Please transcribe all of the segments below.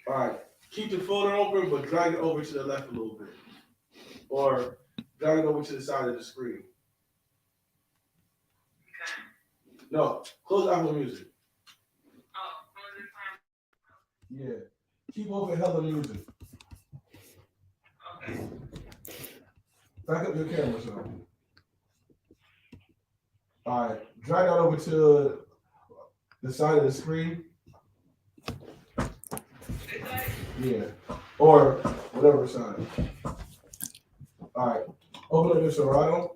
All right. Keep the folder open, but drag it over to the left a little bit. Or drag it over to the side of the screen. No, close Apple Music. Yeah. Keep open Hella Music. Back up your camera, son. All right. Drag that over to the side of the screen. Yeah. Or whatever side. All right. Open up your Serato.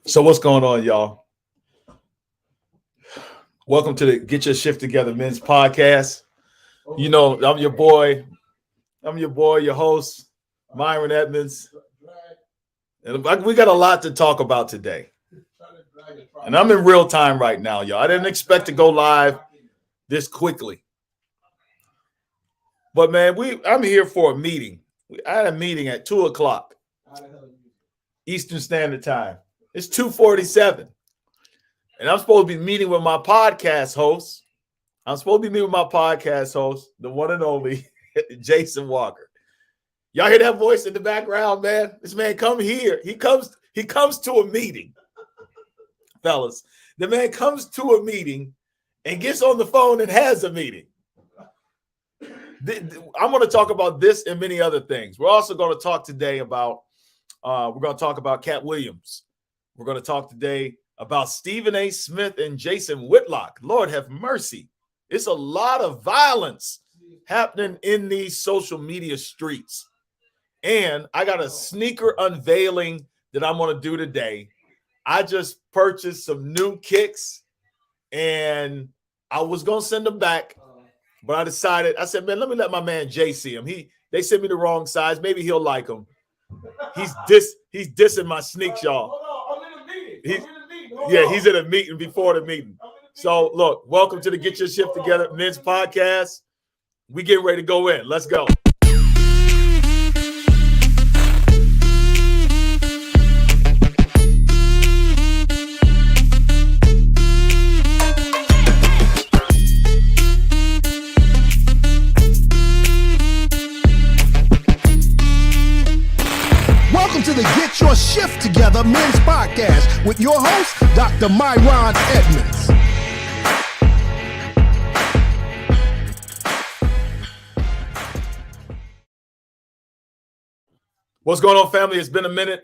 So what's going on, y'all? Welcome to the Get Your Shift Together Men's Podcast. You know, I'm your boy, your host, Myron Edmonds. And we got a lot to talk about today. And I'm in real time right now, y'all. I didn't expect to go live this quickly. But man, I'm here for a meeting. I had a meeting at 2:00 Eastern Standard Time. It's 2:47. And I'm supposed to be meeting with my podcast host. The one and only Jason Walker. Y'all hear that voice in the background, man? This man come here. He comes to a meeting. Fellas, the man comes to a meeting and gets on the phone and has a meeting. I'm going to talk about this and many other things. We're also going to talk today about Cat Williams. We're going to talk today about Stephen A. Smith and Jason Whitlock. Lord have mercy. It's a lot of violence happening in these social media streets. And I got a sneaker unveiling that I'm going to do today. I just purchased some new kicks and I was going to send them back, but I said, man, let me let my man Jay see them. They sent me the wrong size. Maybe he'll like them. He's dissing my sneaks, y'all. Hold on, I'm in a meeting. He's in a meeting before the meeting. So look, welcome to the Get Your Shift Together Men's Podcast. We getting ready to go in. Let's go. Welcome to the Get Your Shift Together Men's Podcast with your host, Dr. Myron Edmonds. What's going on, family? It's been a minute.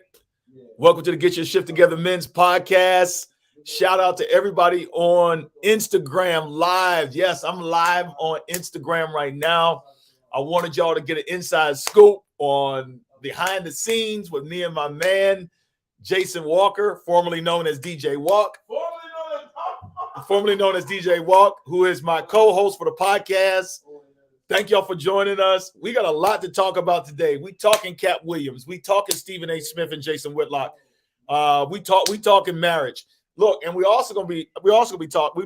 Welcome to the Get Your Shift Together Men's Podcast. Shout out to everybody on Instagram Live. Yes, I'm live on Instagram right now. I wanted y'all to get an inside scoop on behind the scenes with me and my man, Jason Walker, formerly known as DJ Walk. Formerly known as DJ Walk, who is my co-host for the podcast. Thank y'all for joining us. We got a lot to talk about today. We talking Cat Williams. We talking Stephen A. Smith and Jason Whitlock. We talking marriage. Look, and we're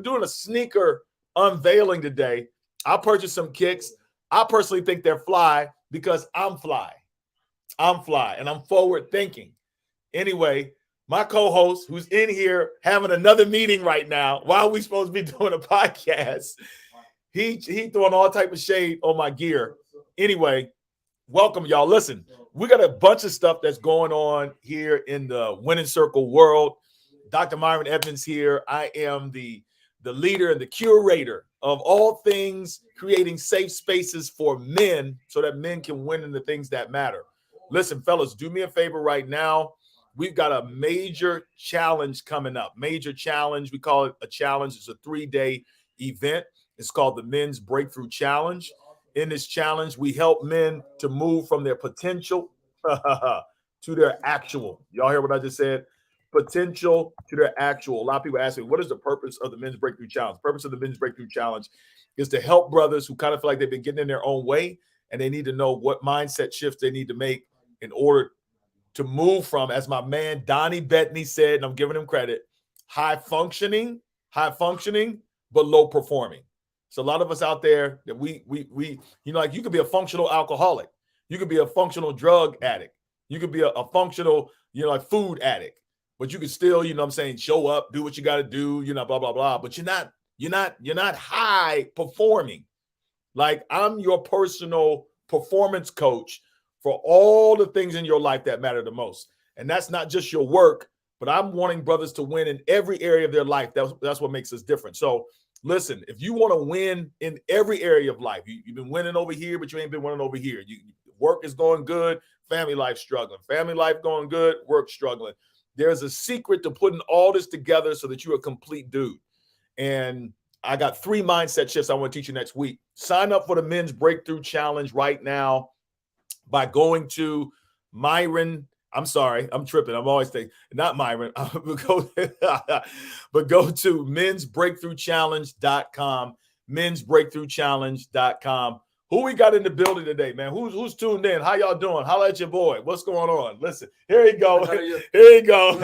doing a sneaker unveiling today. I purchased some kicks. I personally think they're fly because I'm fly. And I'm forward thinking. Anyway, my co-host, who's in here having another meeting right now while we supposed to be doing a podcast, he throwing all type of shade on my gear. Anyway, welcome, y'all. Listen, we got a bunch of stuff that's going on here in the winning circle world. Dr. Myron Edmonds here. I am the leader and the curator of all things creating safe spaces for men so that men can win in the things that matter. Listen, fellas, do me a favor right now. We've got a major challenge coming up. Major challenge. We call it a challenge. It's a 3-day event. It's called the Men's Breakthrough Challenge. In this challenge, we help men to move from their potential to their actual. Y'all hear what I just said? Potential to their actual. A lot of people ask me, what is the purpose of the Men's Breakthrough Challenge? The purpose of the Men's Breakthrough Challenge is to help brothers who kind of feel like they've been getting in their own way and they need to know what mindset shifts they need to make in order to move from, as my man Donnie Bettany said, and I'm giving him credit, high functioning, but low performing. So a lot of us out there that we like, you could be a functional alcoholic. You could be a functional drug addict. You could be a functional, like food addict, but you could still, show up, do what you got to do, blah, blah, blah. But you're not high performing. Like, I'm your personal performance coach for all the things in your life that matter the most. And that's not just your work, but I'm wanting brothers to win in every area of their life. That's what makes us different. So listen, if you want to win in every area of life, you've been winning over here, but you ain't been winning over here. Work is going good, family life struggling. Family life going good, work struggling. There's a secret to putting all this together so that you're a complete dude. And I got 3 mindset shifts I want to teach you next week. Sign up for the Men's Breakthrough Challenge right now by going to Myron. I'm sorry, I'm tripping. I'm always thinking, not Myron, but go to mensbreakthroughchallenge.com, mensbreakthroughchallenge.com. Who we got in the building today, man? Who's tuned in? How y'all doing? Holla at your boy. What's going on? Listen, here you go. Here you go.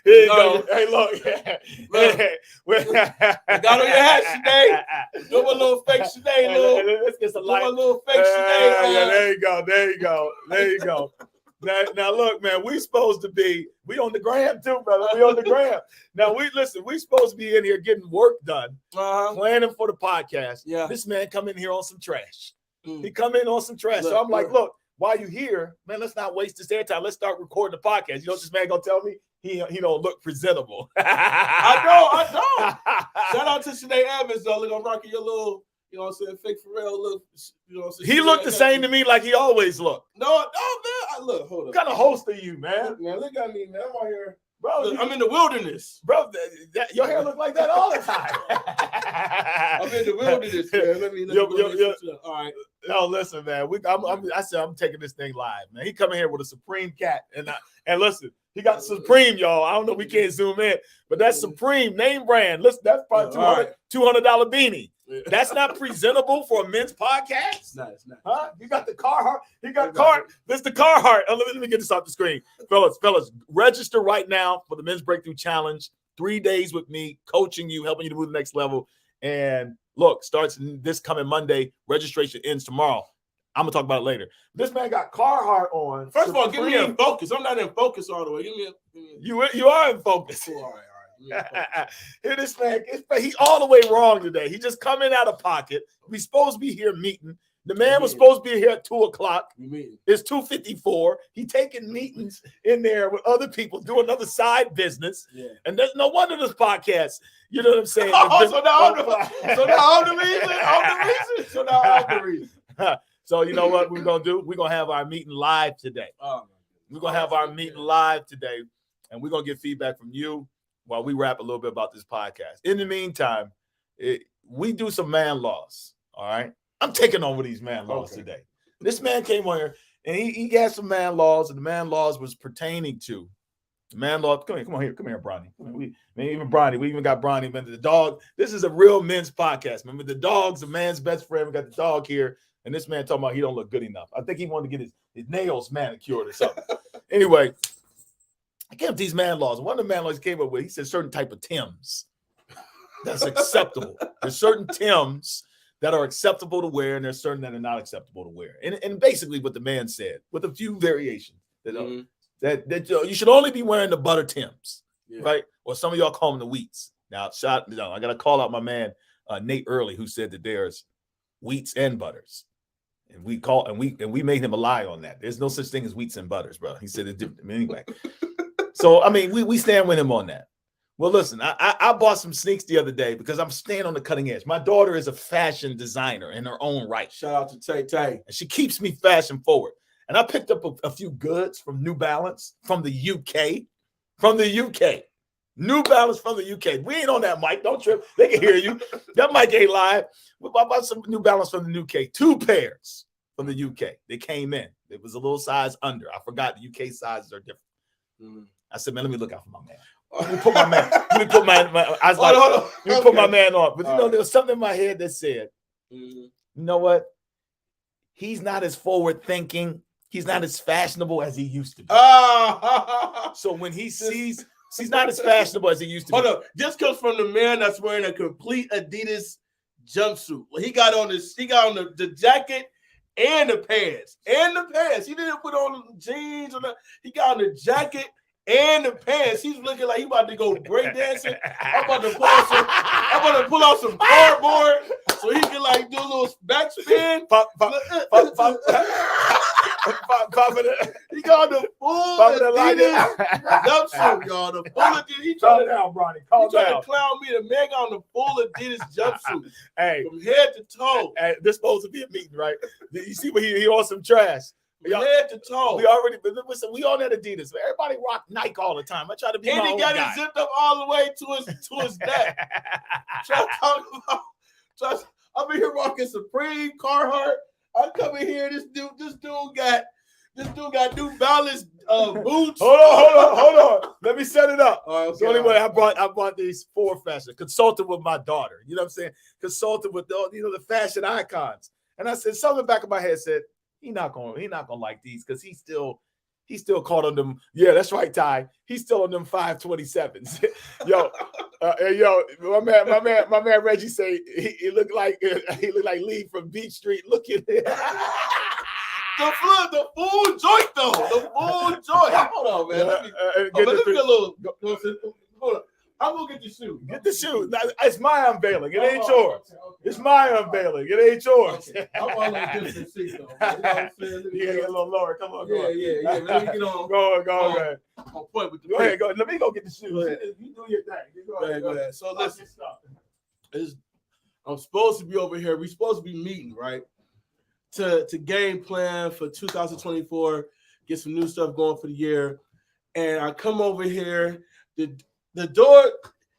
Here you go. Hey, look. I got on your hat today. Do my little fake today, Let's get some light. Do my little fake today. Yeah, there you go. There you go. There you go. Now, look, man, we supposed to be, we on the gram too, brother. We on the gram. Now, we supposed to be in here getting work done, planning for the podcast. Yeah. This man come in here on some trash. He come in on some trash. So I'm like, look, while you here, man, let's not waste this airtime. Let's start recording the podcast. You know what this man gonna tell me? He don't look presentable. I don't. Shout out to Sinead Evans, though. Look, I'm rocking your little, you know what I'm saying, fake Pharrell look. You know what I'm saying? He looked the same to me like he always looked. No, man. Look, hold up. What kind of host are you, man? Look at me, man. I'm out here. Bro, look, I'm in the wilderness. Bro, your hair look like that all the time. I'm in the wilderness, man. Let me all right. No, listen, man. I said I'm taking this thing live, man. He coming here with a Supreme cat, and listen, he got Supreme, y'all. I don't know, we can't zoom in, but that's Supreme name brand. Listen, that's probably $200 beanie. That's not presentable for a men's podcast. It's not. Huh? You got the Carhartt. You got This is the Carhartt. Oh, let me get this off the screen, fellas. Register right now for the Men's Breakthrough Challenge. 3 days with me, coaching you, helping you to move to the next level. And look, starts this coming Monday. Registration ends tomorrow. I'm gonna talk about it later. This man got Carhartt on. First of all, give me in focus. I'm not in focus all the way. Give me You are in focus. All right. Here, this man, he all the way wrong today. He just coming out of pocket. We supposed to be here meeting. The man was supposed to be here at 2:00. It's 2:54. He taking meetings in there with other people, doing another side business. Yeah. And there's no wonder this podcast. You know what I'm saying? So now I'm the reason. So you know what we're gonna do? We're gonna have our meeting live today. We're gonna have our meeting live today, and we're gonna get feedback from you while we rap a little bit about this podcast. In the meantime, we do some man laws. All right. I'm taking over these man laws today. This man came on here and he got some man laws, and the man laws was pertaining to the man law. Come here, Bronny. Even Bronny. We even got Bronny. Man, the dog. This is a real men's podcast. Remember, the dog's a man's best friend. We got the dog here, and this man talking about he don't look good enough. I think he wanted to get his nails manicured or something. Anyway, I came up with these man laws. One of the man laws he came up with, he said certain type of Timbs that's acceptable. There's certain Timbs that are acceptable to wear, and there's certain that are not acceptable to wear. And basically what the man said, with a few variations, that you should only be wearing the butter Timbs, right? Or some of y'all call them the wheats. Now, I got to call out my man, Nate Early, who said that there's wheats and butters. And we made him a lie on that. There's no such thing as wheats and butters, bro. He said it different. Anyway. So, I mean, we stand with him on that. Well, listen, I bought some sneaks the other day because I'm staying on the cutting edge. My daughter is a fashion designer in her own right. Shout out to Tay. And she keeps me fashion forward. And I picked up a few goods from New Balance from the UK. New Balance from the UK. We ain't on that mic. Don't trip. They can hear you. That mic ain't live. We bought some New Balance from the UK. 2 pairs from the UK. They came in. It was a little size under. I forgot the UK sizes are different. I said, man, let me look out for my man. Let me put my man. I was like, let me put my man on. But there was something in my head that said, you know what? He's not as forward thinking. He's not as fashionable as he used to be. So when he sees, he's not as fashionable as he used to be. Hold up. This comes from the man that's wearing a complete Adidas jumpsuit. Well, he got on the jacket and the pants. He didn't put on jeans or nothing. He got on the jacket and the pants. He's looking like he about to go breakdancing. I'm about to pull out some cardboard so he can like do a little backspin. He got the full Adidas jumpsuit, y'all. The full Adidas. He trying down, Bronny. to clown me. The man got on the full Adidas jumpsuit. Hey, from head to toe. Hey, this supposed to be a meeting, right? You see what he on some trash. Head to toe. We already, listen, we on that Adidas. Everybody rock Nike all the time. I try to be and my he own got guy. it zipped up all the way to his neck. Try to talk about. I've been here rocking Supreme, Carhartt. I come in here. This dude got New Balance boots. Hold on. Let me set it up. Okay. So anyway, I bought these for fashion. Consulted with my daughter. You know what I'm saying? Consulted with the fashion icons. And I said, something in the back of my head said, he not gonna like these because he's still caught on them. Yeah, that's right, Ty. He's still on them 527s. Yo, my man Reggie say he looked like Lee from Beach Street. Look at it. The full joint though. The full joint. Hold on, man. Let me get a little. Hold on. I'm gonna get the shoe. Get the shoe. It's my unveiling. It ain't yours. It's my unveiling. It ain't yours. Okay. I'm on a different seat though. You know what I'm saying? You gotta get a little lower. Come on. Yeah. Let me get on. Go ahead. On point with the Go ahead. Go. Let me go get the shoes. Go ahead. You do your thing. Go ahead. So listen. I'm supposed to be over here. We're supposed to be meeting, right? To game plan for 2024, get some new stuff going for the year. And I come over here, the door,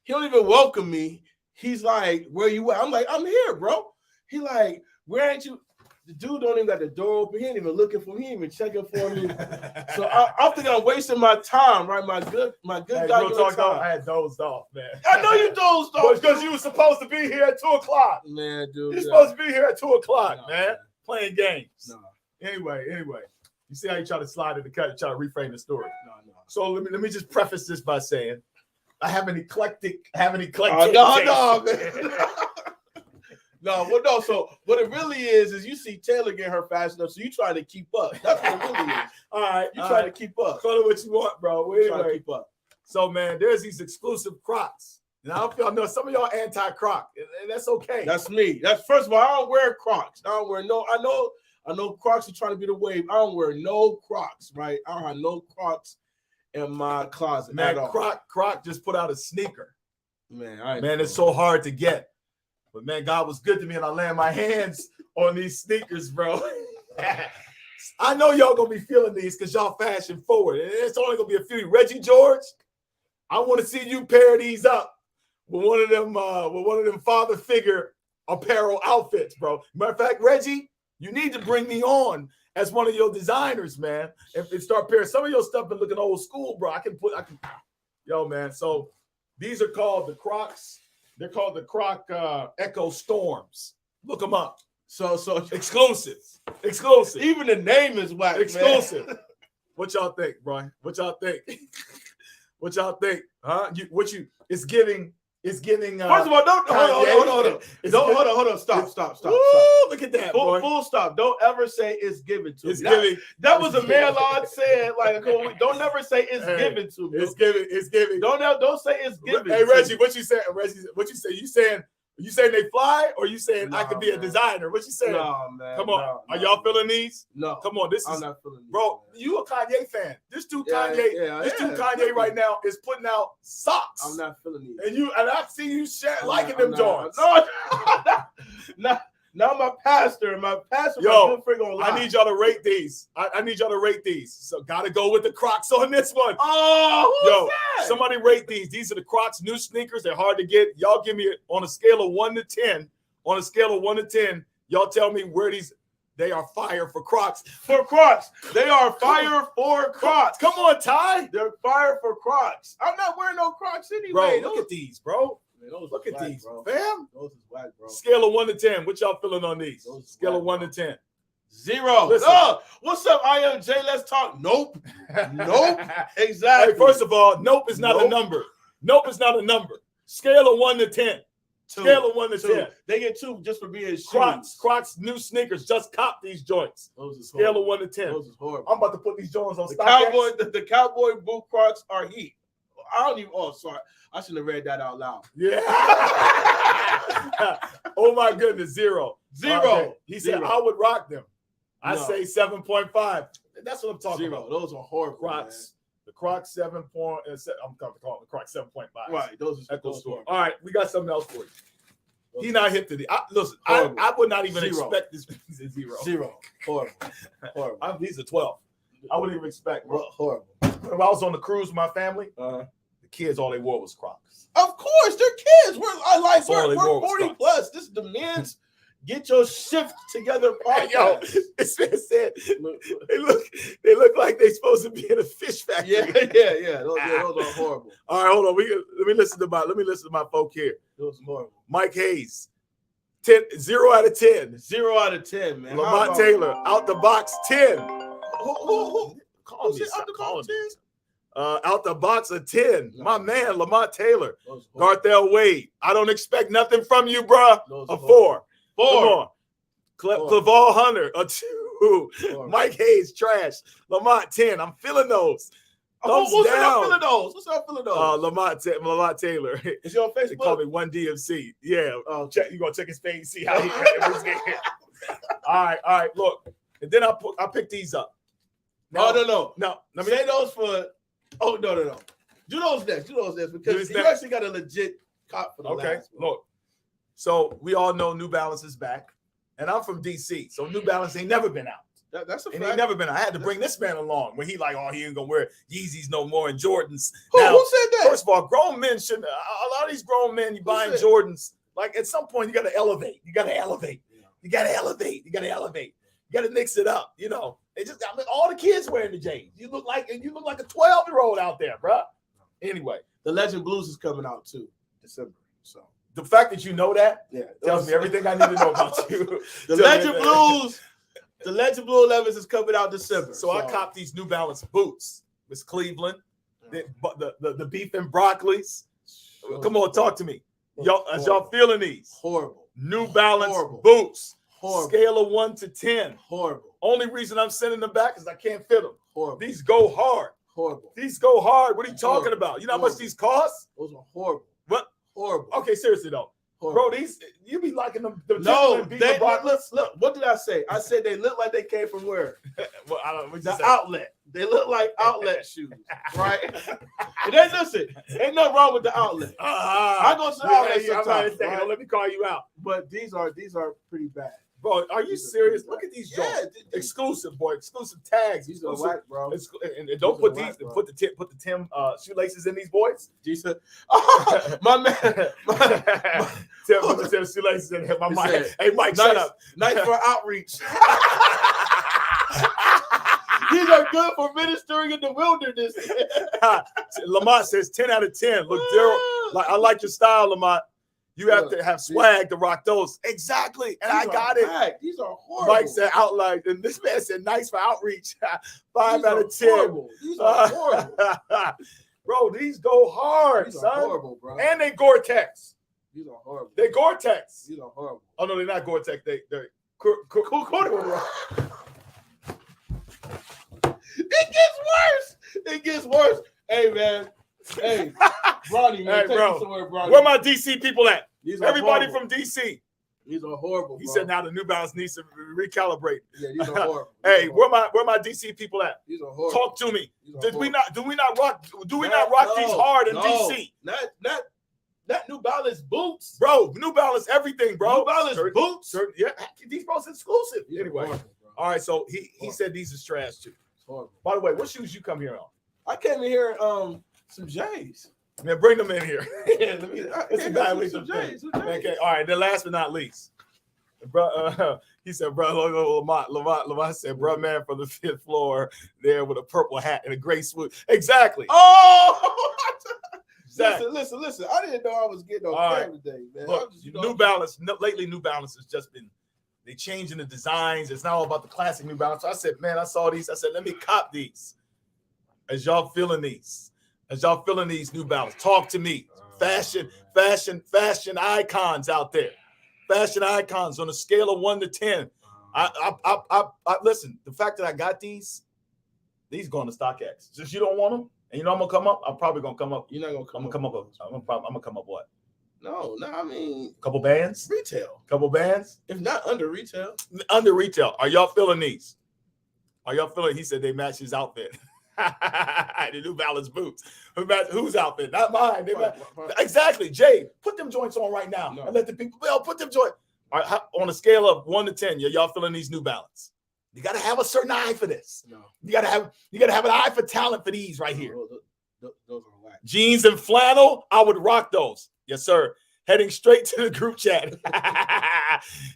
he don't even welcome me. He's like, where you at? I'm like, I'm here, bro. He like, where ain't you? The dude don't even got the door open. He ain't even looking for me. He ain't even checking for me. So I think I'm wasting my time, right? My good Hey, guy. I had dozed off, man. I know you dozed off. Because you were supposed to be here at 2:00. Man, dude. You're supposed to be here at 2:00, man. Playing games. No. Anyway. You see how you try to slide in the cut, you try to reframe the story. No. So let me just preface this by saying I have an eclectic. No, man. No. So what it really is you see Taylor get her fast enough, so you trying to keep up. That's what it really is. All right, you trying to keep up. Call it what you want, bro. Trying to keep up. So man, there's these exclusive Crocs. Now I don't feel, I know some of y'all anti-Croc, and that's okay. That's me. That's first of all, I don't wear Crocs. I don't wear no. I know Crocs are trying to be the wave. I don't wear no Crocs, right? I don't have no Crocs in my closet. Man, at all. Croc just put out a sneaker. Man, it's so hard to get. But man, God was good to me, and I land my hands on these sneakers, bro. I know y'all gonna be feeling these because y'all fashion forward. And it's only gonna be a few. Reggie George, I want to see you pair these up with one of them father figure apparel outfits, bro. Matter of fact, Reggie, you need to bring me on as one of your designers, man, and start pairing. Some of your stuff been looking old school, bro. Yo, man. So these are called the Crocs. They're called the Croc Echo Storms. Look them up. So exclusive. Even the name is whack. Exclusive. Man. What y'all think, bro? What y'all think? Huh? It's giving. First of all, hold on. Stop. Woo, look at that, boy. Full stop. Don't ever say it's given to me. Giving. That was a man Lord said, like, don't never say it's given to me. It's giving. Don't say it's given. Hey, Reggie, what you saying? Reggie, what you say? You saying they fly, or you saying I could be a designer? What you saying? No, man. Come on. Are y'all feeling these? No. Come on. I'm not feeling these. Bro, you a Kanye fan. This dude Kanye right now is putting out socks. I'm not feeling these. And I see you liking them joints. No. Now my pastor, yo, gonna lie. I need y'all to rate these. I need y'all to rate these. So gotta go with the Crocs on this one. Oh, that? Somebody rate these. These are the Crocs new sneakers. They're hard to get. Y'all give me on a scale of 1 to 10. On a scale of 1 to 10, y'all tell me where they are fire for Crocs. For Crocs. They are fire for Crocs. Come on, Ty. They're fire for Crocs. I'm not wearing no Crocs anyway. Bro, look at these, bro. Man, look at these, bro. Fam. Those is whack, bro. Scale of 1 to 10. What y'all feeling on these? Scale of 1 to 10. 0. What's up, IMJ? Let's talk. Nope. Exactly. Hey, first of all, nope is not a number. Nope is not a number. Scale of 1 to 10. 2. Scale of 1 to 10. They get 2 just for being shoes. Crocs, new sneakers. Just cop these joints. Scale of 1 to 10. Those is horrible. I'm about to put these joints on StockX. The cowboy boot Crocs are heat. I don't even. Oh, sorry. I shouldn't have read that out loud. Yeah. Oh my goodness, 0. Zero. Okay. He said, Zero. I would rock them. I No. say 7.5. That's what I'm talking Zero. about. Those are horrible. Crocs. Man. The Crocs 7. I'm calling the Crocs 7.5. Right. Those are Echo those Store. horrible. All right, we got something else for you. Those He's not hip to the. Listen, Horrible. I would not even Zero. expect this. He's a zero. Zero. Horrible. Horrible. He's a 12. I wouldn't even expect. Bro. Horrible. When I was on the cruise with my family, Uh-huh. the kids all they wore was Crocs. Of course, they're kids. We're 40 plus. This is the men's Get Your Shift Together podcast. Yo, this man said they look like they supposed to be in a fish factory. Yeah. Those are horrible. All right, hold on. Let me listen to my folk here. Those are horrible. Mike Hayes, 0 out of 10. 0 out of 10, man. Lamont Taylor, out the box 10. Who Call me. said Stop out the calling box me. 10? Out the box a 10. No. My man, Lamont Taylor. Those are horrible. Garthel Wade. I don't expect nothing from you, bruh. Those A are 4. Come 4. on. Claval Hunter, a 2. 4. Mike Hayes, trash. Lamont 10. I'm feeling those. Thumbs What's down. up feeling those? What's up feeling those? Lamont Taylor. Is you on They call Facebook? me 1DMC. Yeah. Oh, Check. You gonna check his page, see how he. All right. Look, and then I picked these up. No. Let me Say those for. Oh no. Do those next because you actually got a legit cop for the Okay, last one. look. So we all know New Balance is back, and I'm from DC, so New Balance ain't never been out. That's a And fact. he never been out. I had to bring this man along when he like, oh, he ain't gonna wear Yeezys no more and Jordans. Who Now, said that? first of all, grown men shouldn't. A lot of these grown men, you buying said- Jordans. Like at some point, you got to elevate. You got to elevate. You got to elevate. You got to elevate. You got to mix it up. You know, they just all the kids wearing the J's. You look like a 12-year-old out there, bro. Anyway, The Legend Blues is coming out too, December. So the fact that you know that yeah, tells me everything I need to know about you. The Tell me Legend everything. Blues, the Legend Blue 11s is coming out December. So I copped these New Balance boots. Miss Cleveland, the beef and broccolis. Come on, talk to me. Y'all feeling these? Horrible. New Balance Horrible. boots. Horrible. Scale of 1 to 10. Horrible. Only reason I'm sending them back is I can't fit them. Horrible. These go hard. Horrible. These go hard. What are you talking Horrible. about? You know how much these cost? Those are horrible. What? Horrible. Okay, seriously though. Horrible. Bro, these you be liking them. No, they look. What did I say? I said they look like they came from where? Well, I don't know. The outlet. They look like outlet shoes, right? And then listen, ain't nothing wrong with the outlet. I go to the outlet sometimes, right? Let me call you out. But these are pretty bad. Bro, are you serious? Look at these joints. Exclusive, boy. Exclusive tags. These are whack, bro. And don't put these. Put the Tim shoelaces in these boys. Jesus, my man. Tim, put the Tim shoelaces in here. My Mike. Said, Hey, Mike, shut up. Nice for outreach. These are good for ministering in the wilderness. Lamont says 10 out of 10. Look, Daryl, I like your style, Lamont. You have to have swag to rock those. Exactly. And I got it. Bad. These are horrible. Mike said outline. And this man said nice for outreach. 5 out of 10. Horrible. These are horrible. Bro, these go hard, These son. are horrible, bro. And they Gore-Tex. These are horrible. They Gore-Tex. These are horrible. Oh, no, they're not Gore-Tex. They're It gets worse. Hey, man. Hey, Bronny, man. Hey, Take bro. me somewhere, Bronny. Where my DC people at? These are Everybody horrible. from DC. These are horrible. He bro. said now the New Balance needs to recalibrate. Yeah, these are horrible. Hey, where my DC people at? These are horrible. Talk to me. These are Do we horrible. not rock these hard in No. DC? Not New Balance boots. Bro, New Balance everything, bro. New Balance boots. Yeah, these bros exclusive. These are Anyway. horrible, bro. All right, so he said these is trash too. It's horrible. By the way, what shoes you come here on? I came in here some J's. Man, bring them in here. Yeah, let me. It's a guy with some some J's. Okay, all right. Then last but not least, bro, he said, bro, Lamont said, bro, man from the 5th floor there with a purple hat and a gray swoop. Exactly. Oh, Exactly. listen. I didn't know I was getting on All camera today, man. Look, New Balance. Lately, New Balance has just been they changing the designs. It's not all about the classic New Balance. So I said, man, I saw these. I said, let me cop these. As y'all feeling these New Balance, talk to me. Fashion icons out there. Fashion icons on a scale of 1 to 10. I listen. The fact that I got these going to StockX. Since you don't want them, and you know I'm gonna come up. I'm probably gonna come up. You're not gonna come. I'm gonna come up. I'm gonna come up what? No, I mean Couple bands, retail. couple bands. If not under retail. Under retail. Are y'all feeling these? Are y'all feeling? He said they match his outfit. The New Balance boots. Whose outfit? Not mine. Exactly. Jay, put them joints on right now and let the people. Put them joints. All right, on a scale of 1 to 10, y'all feeling these New Balance? You got to have a certain eye for this. No. You got to have an eye for talent for these right here. Those are whack. Jeans and flannel, I would rock those. Yes, sir. Heading straight to the group chat.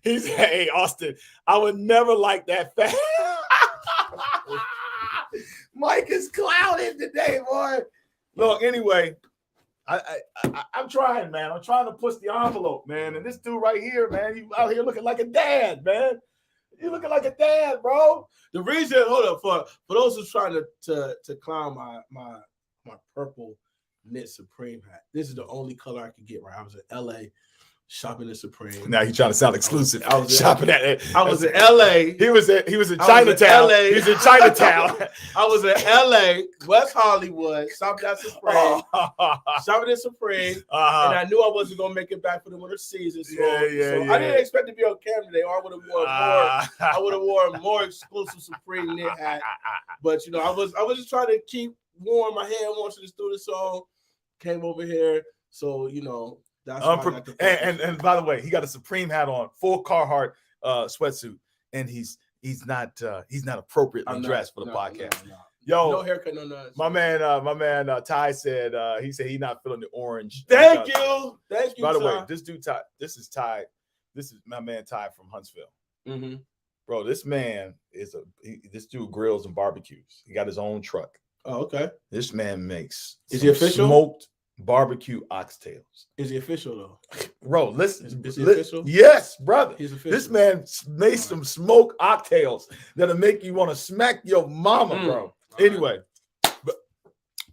He said, hey, Austin, I would never like that fat. Mike is clouded today, boy. Look, anyway, I'm trying, man. I'm trying to push the envelope, man. And this dude right here, man, you out here looking like a dad, man. You looking like a dad, bro. The reason, hold up, for those who's trying to clown my purple knit Supreme hat. This is the only color I could get right. I was in LA shopping at Supreme. Now he's trying to sound exclusive. I was shopping at it. I was in LA. He was in Chinatown. He was in Chinatown. I was in LA, West Hollywood, shopping at Supreme. Shopping at Supreme. And I knew I wasn't gonna make it back for the winter season. So, I didn't expect to be on camera today, or I would have worn more. I would have worn a more exclusive Supreme knit hat. But you know, I was just trying to keep warm. My hair warm to the studio, so came over here. So you know. That's and by the way, he got a Supreme hat on, full Carhartt sweatsuit, and he's not appropriately dressed for the podcast. Yo, no haircut, no nothing. My man Ty said he said he's not feeling the orange. Thank you. By the way, this dude Ty, this is my man Ty from Huntsville. Mm-hmm. Bro, this man this dude grills and barbecues. He got his own truck. Oh, okay. This man makes he official? Smoked barbecue oxtails. Is he official though? Bro, listen. Is he official? Yes, brother. He's official. This man made some smoked oxtails that'll make you want to smack your mama, bro. Anyway, but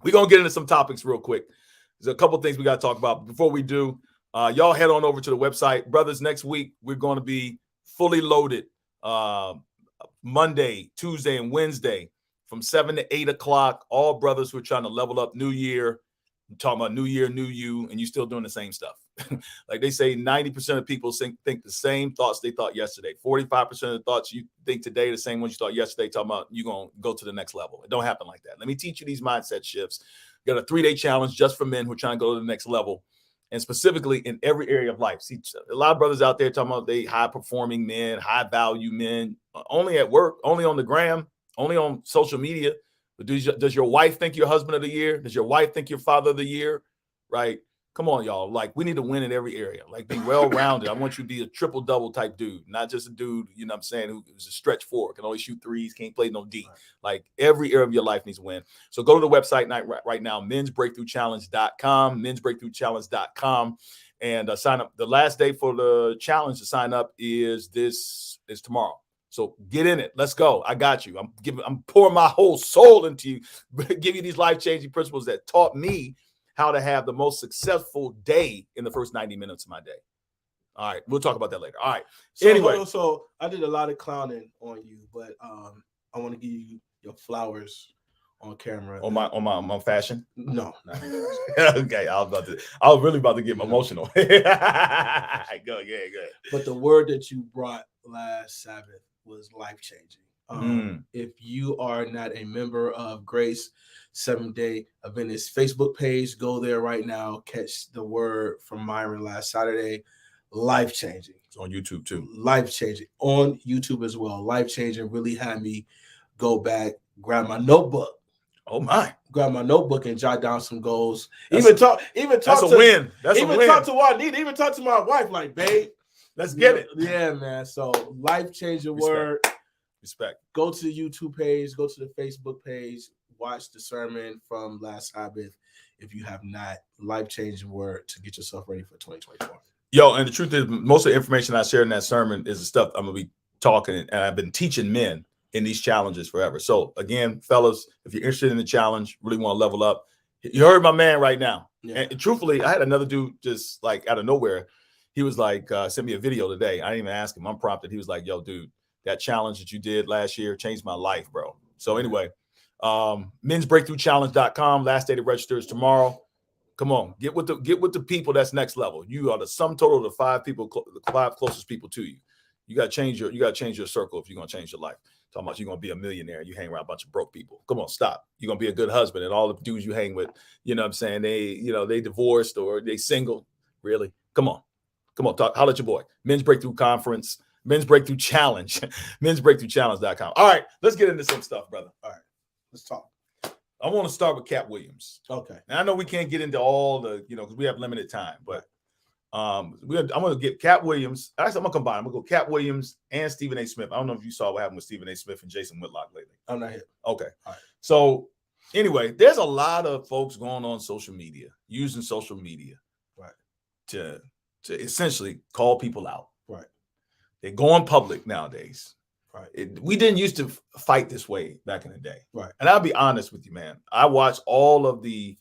we're gonna get into some topics real quick. There's a couple things we got to talk about. Before we do, y'all head on over to the website. Brothers, next week we're going to be fully loaded. Monday, Tuesday, and Wednesday from 7 to 8 o'clock. All brothers who are trying to level up New Year. I'm talking about new year, new you, and you still doing the same stuff. Like they say, 90% of people think the same thoughts they thought yesterday. 45% of the thoughts you think today, the same ones you thought yesterday, talking about you're going to go to the next level. It don't happen like that. Let me teach you these mindset shifts. Got a 3-day challenge just for men who are trying to go to the next level, and specifically in every area of life. See, a lot of brothers out there talking about they high-performing men, high-value men, only at work, only on the gram, only on social media. But does your wife think you're husband of the year? Does your wife think you're father of the year? Right? Come on, y'all. Like, we need to win in every area. Like, be well-rounded. I want you to be a triple-double type dude, not just a dude, you know what I'm saying, who's a stretch four, can only shoot threes, can't play no D. Like, every area of your life needs to win. So go to the website right now, mensbreakthroughchallenge.com, mensbreakthroughchallenge.com, and sign up. The last day for the challenge to sign up is tomorrow. So get in it. Let's go. I got you. I'm pouring my whole soul into you, give you these life-changing principles that taught me how to have the most successful day in the first 90 minutes of my day. All right. We'll talk about that later. All right. So, anyway. So I did a lot of clowning on you, but I want to give you your flowers on camera. On my fashion? No. Okay. I was really about to get emotional. Go. But the word that you brought last Sabbath was life-changing. If you are not a member of Grace 7-Day Adventist Facebook page, go there right now. Catch the word from Myron last Saturday. Life-changing. It's on YouTube too. Life-changing. On YouTube as well. Life-changing. Really had me go back, grab my notebook. Oh my! Grab my notebook and jot down some goals. That's a win. That's a win. Talk to Juanita. Even talk to my wife, like, babe, let's get it. Yeah, man. So life-changing word. Respect. Go to the YouTube page. Go to the Facebook page. Watch the sermon from last Sabbath. If you have not, life-changing word to get yourself ready for 2024. Yo, and the truth is, most of the information I shared in that sermon is the stuff I'm gonna be talking, and I've been teaching men in these challenges forever. So again, fellas, if you're interested in the challenge, really want to level up, you heard my man right now. Yeah. And truthfully, I had another dude just like out of nowhere. He was like, sent me a video today. I didn't even ask him. I'm prompted. He was like, yo, dude, that challenge that you did last year changed my life, bro. So anyway, mensbreakthroughchallenge.com. Last day to register is tomorrow. Come on, get with the people that's next level. You are the sum total of the five people, the five closest people to you. You got to change your circle if you're gonna change your life. Talking about you're gonna be a millionaire, you hang around a bunch of broke people. Come on, stop. You're gonna be a good husband, and all the dudes you hang with, you know what I'm saying, they divorced or they single. Really? Come on, talk. Holler at your boy. Men's Breakthrough Conference, Men's Breakthrough Challenge, mensbreakthroughchallenge.com. All right, let's get into some stuff, brother. All right, let's talk. I want to start with Cat Williams. Okay. And I know we can't get into all the, because we have limited time, but I'm going to get Cat Williams. Actually, I'm going to combine. I'm going to go Cat Williams and Stephen A. Smith. I don't know if you saw what happened with Stephen A. Smith and Jason Whitlock lately. I'm not here. Okay. All right. So anyway, there's a lot of folks going on social media, using social media to essentially call people out. Right. They're going public nowadays. Right. We didn't used to fight this way back in the day. Right. And I'll be honest with you, man. I watched all of the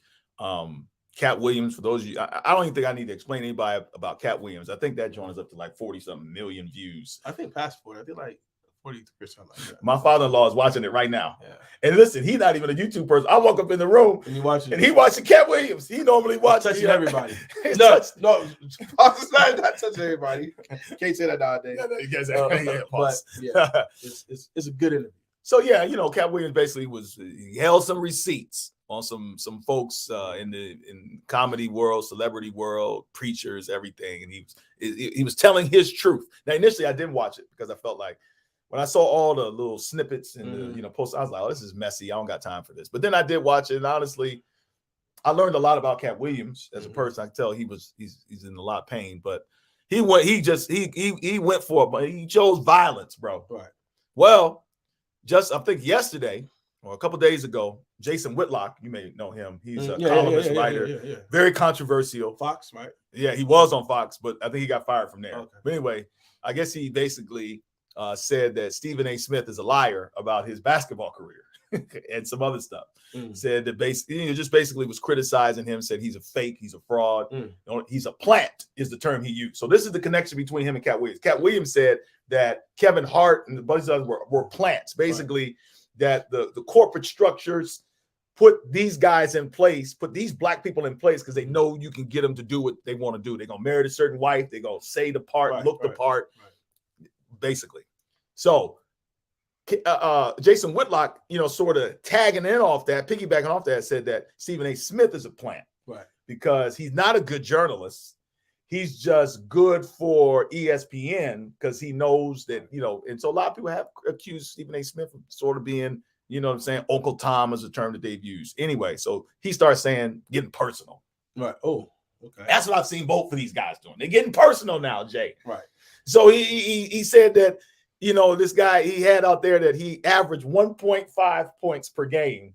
Cat Williams. For those of you, I don't even think I need to explain to anybody about Cat Williams. I think that joint is up to like 40-something million views. I think passport. I think like 40% like that. My father-in-law is watching it right now. Yeah. And listen, he's not even a YouTube person. I walk up in the room and you watching, and he watching Cat Williams. He normally watches touching everybody. no, it's not touching everybody. Can't say that nowadays. But yeah, it's a good interview. So yeah, Cat Williams basically he held some receipts on some folks in the comedy world, celebrity world, preachers, everything, and he was telling his truth. Now initially I didn't watch it because I felt like when I saw all the little snippets and the posts, I was like, oh, this is messy. I don't got time for this. But then I did watch it, and honestly, I learned a lot about Cat Williams as a person. I can tell he's in a lot of pain, but he chose violence, bro. Right. Well, I think yesterday or a couple days ago, Jason Whitlock, you may know him. He's a columnist, writer, very controversial. Fox, right? Yeah, he was on Fox, but I think he got fired from there. Okay. But anyway, I guess he basically said that Stephen A. Smith is a liar about his basketball career and some other stuff. Said that basically was criticizing him, said he's a fake, he's a fraud. He's a plant is the term he used. So this is the connection between him and Cat Williams. Cat Williams said that Kevin Hart and the bunch of others were plants, basically that the corporate structures put these guys in place, put these black people in place because they know you can get them to do what they want to do. They're going to marry a certain wife. They're going to say the part, look the part. Basically. So Jason Whitlock, sort of piggybacking off that, said that Stephen A. Smith is a plant, right? Because he's not a good journalist. He's just good for ESPN because he knows that, and so a lot of people have accused Stephen A. Smith of sort of being, Uncle Tom is a term that they've used. Anyway, so he starts saying getting personal. Right. Oh, okay. That's what I've seen both of these guys doing. They're getting personal now, Jay. Right. So he said that, this guy he had out there that he averaged 1.5 points per game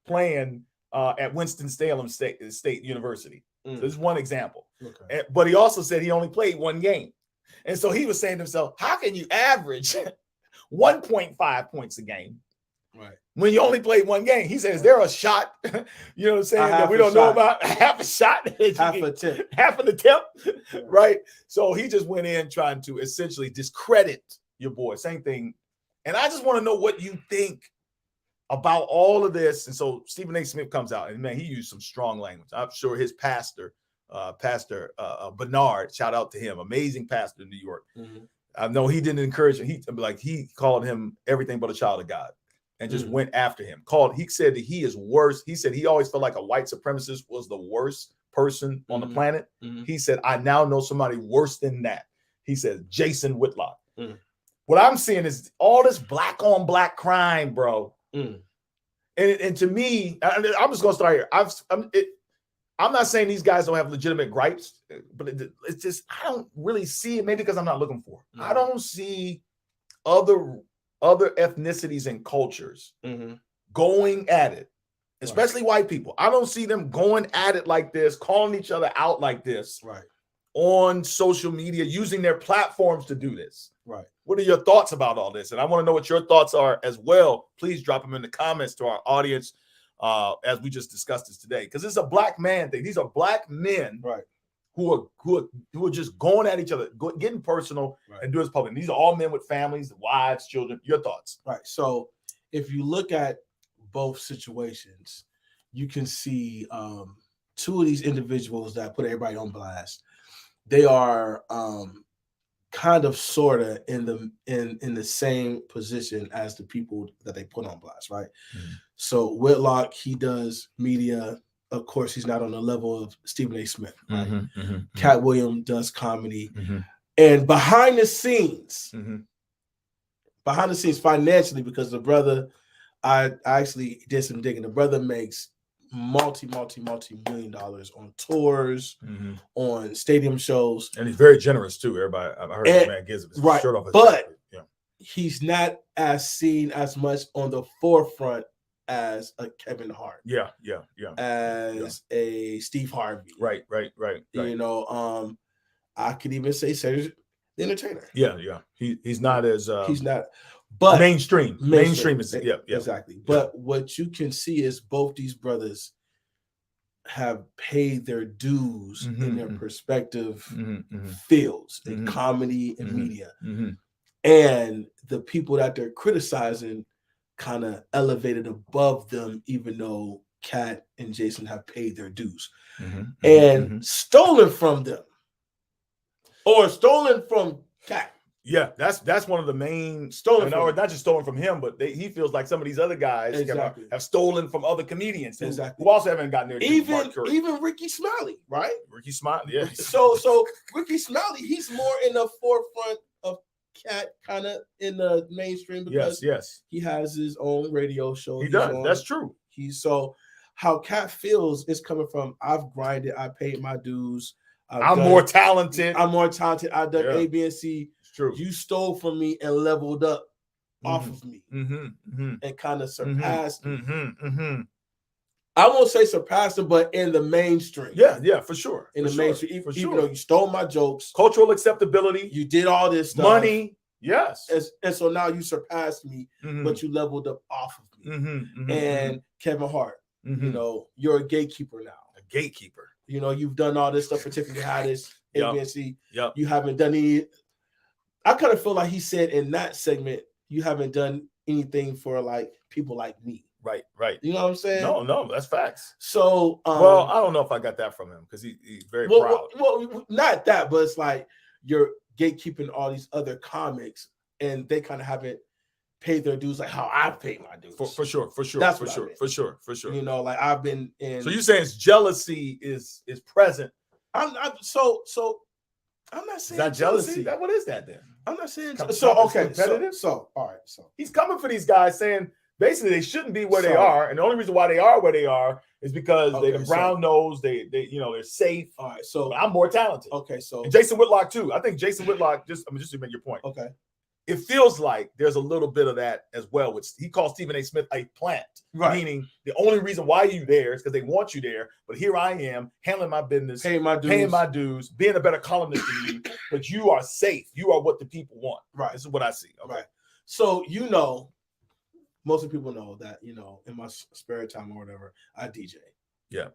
playing at Winston-Salem State University. So this is one example. Okay. But he also said he only played one game. And so he was saying to himself, how can you average 1.5 points a game when you only played one game? He says, is there a shot, that we don't know about? Half a shot? Half an attempt, right? So he just went in trying to essentially discredit your boy. Same thing. And I just want to know what you think about all of this. And so Stephen A. Smith comes out, and man, he used some strong language. I'm sure his pastor, Bernard, shout out to him, amazing pastor in New York. I know he didn't encourage him. He called him everything but a child of God and just went after him. He said that he is worse. He said he always felt like a white supremacist was the worst person on the planet. He said, I now know somebody worse than that. He said, Jason Whitlock. What I'm seeing is all this black on black crime, bro. And to me, I'm just gonna start here. I'm not saying these guys don't have legitimate gripes, but it's just I don't really see it. Maybe because I'm not looking for it. I don't see other ethnicities and cultures going at it, especially white people. I don't see them going at it like this, calling each other out like this, on social media, using their platforms to do this. Right. What are your thoughts about all this? And I want to know what your thoughts are as well. Please drop them in the comments to our audience as we just discussed this today. Because it's a black man thing. These are black men who are just going at each other, getting personal and doing this public. These are all men with families, wives, children. Your thoughts? Right. So if you look at both situations, you can see two of these individuals that put everybody on blast, they are kind of sort of in the same position as the people that they put on blast, right? Mm-hmm. So Whitlock, he does media. Of course, he's not on the level of Stephen A. Smith, right? Cat Williams does comedy. And behind the scenes financially, because the brother, I actually did some digging. The brother makes multi-million dollars on tours, on stadium shows, and he's very generous too. Everybody, I heard the man gives his shirt off his back. He's not as seen as much on the forefront as a Kevin Hart, as a Steve Harvey, right. You know, I could even say Cedric the Entertainer. He's not as he's not, but mainstream is exactly. But what you can see is both these brothers have paid their dues in their perspective fields, in comedy and media, and the people that they're criticizing kind of elevated above them, even though Cat and Jason have paid their dues and stolen from them, or stolen from Cat. Yeah, that's one of the main stolen, or not just stolen from him, but he feels like some of these other guys have stolen from other comedians who also haven't gotten there. Even Ricky Smiley, right? Ricky Smiley, yeah. So Ricky Smiley, he's more in the forefront of Cat, kind of in the mainstream, because he has his own radio show. He does. That's true. So how Cat feels is coming from, I've grinded, I paid my dues. I'm more talented. I've done A, B, and C. It's true. You stole from me and leveled up off of me, and kind of surpassed me. I won't say surpassed him, but in the mainstream. Yeah, for sure. In the mainstream, even though you stole my jokes, cultural acceptability, you did all this stuff, money. Yes. And so now you surpassed me, but you leveled up off of me. And Kevin Hart, you know, you're a gatekeeper now. A gatekeeper. You know, you've done all this stuff for Tiffany Haddish, ABC. Yep. You haven't done any. I kind of feel like he said in that segment, you haven't done anything for like people like me. Right. You know what I'm saying? No, that's facts. So, well, I don't know if I got that from him, because he's very proud. Well, not that, but it's like you're gatekeeping all these other comics, and they kind of haven't paid their dues like how I've paid my dues. For sure. That's for sure. You know, like I've been in. So you're saying jealousy is present? I'm not saying is that jealousy. What is that then? I'm not saying so. Okay, competitive. So all right. So he's coming for these guys, saying basically they shouldn't be where they are, and the only reason why they are where they are is because they're the brown nose. They they're safe. All right. So I'm more talented. Okay. So and Jason Whitlock too. I think Jason Whitlock just to make your point. Okay. It feels like there's a little bit of that as well. Which he calls Stephen A. Smith a plant, meaning the only reason why you there is because they want you there. But here I am handling my business, paying my dues, being a better columnist than you. But you are safe. You are what the people want. Right. This is what I see. Okay. Right. So most of the people know that in my spare time or whatever, I DJ. Yeah.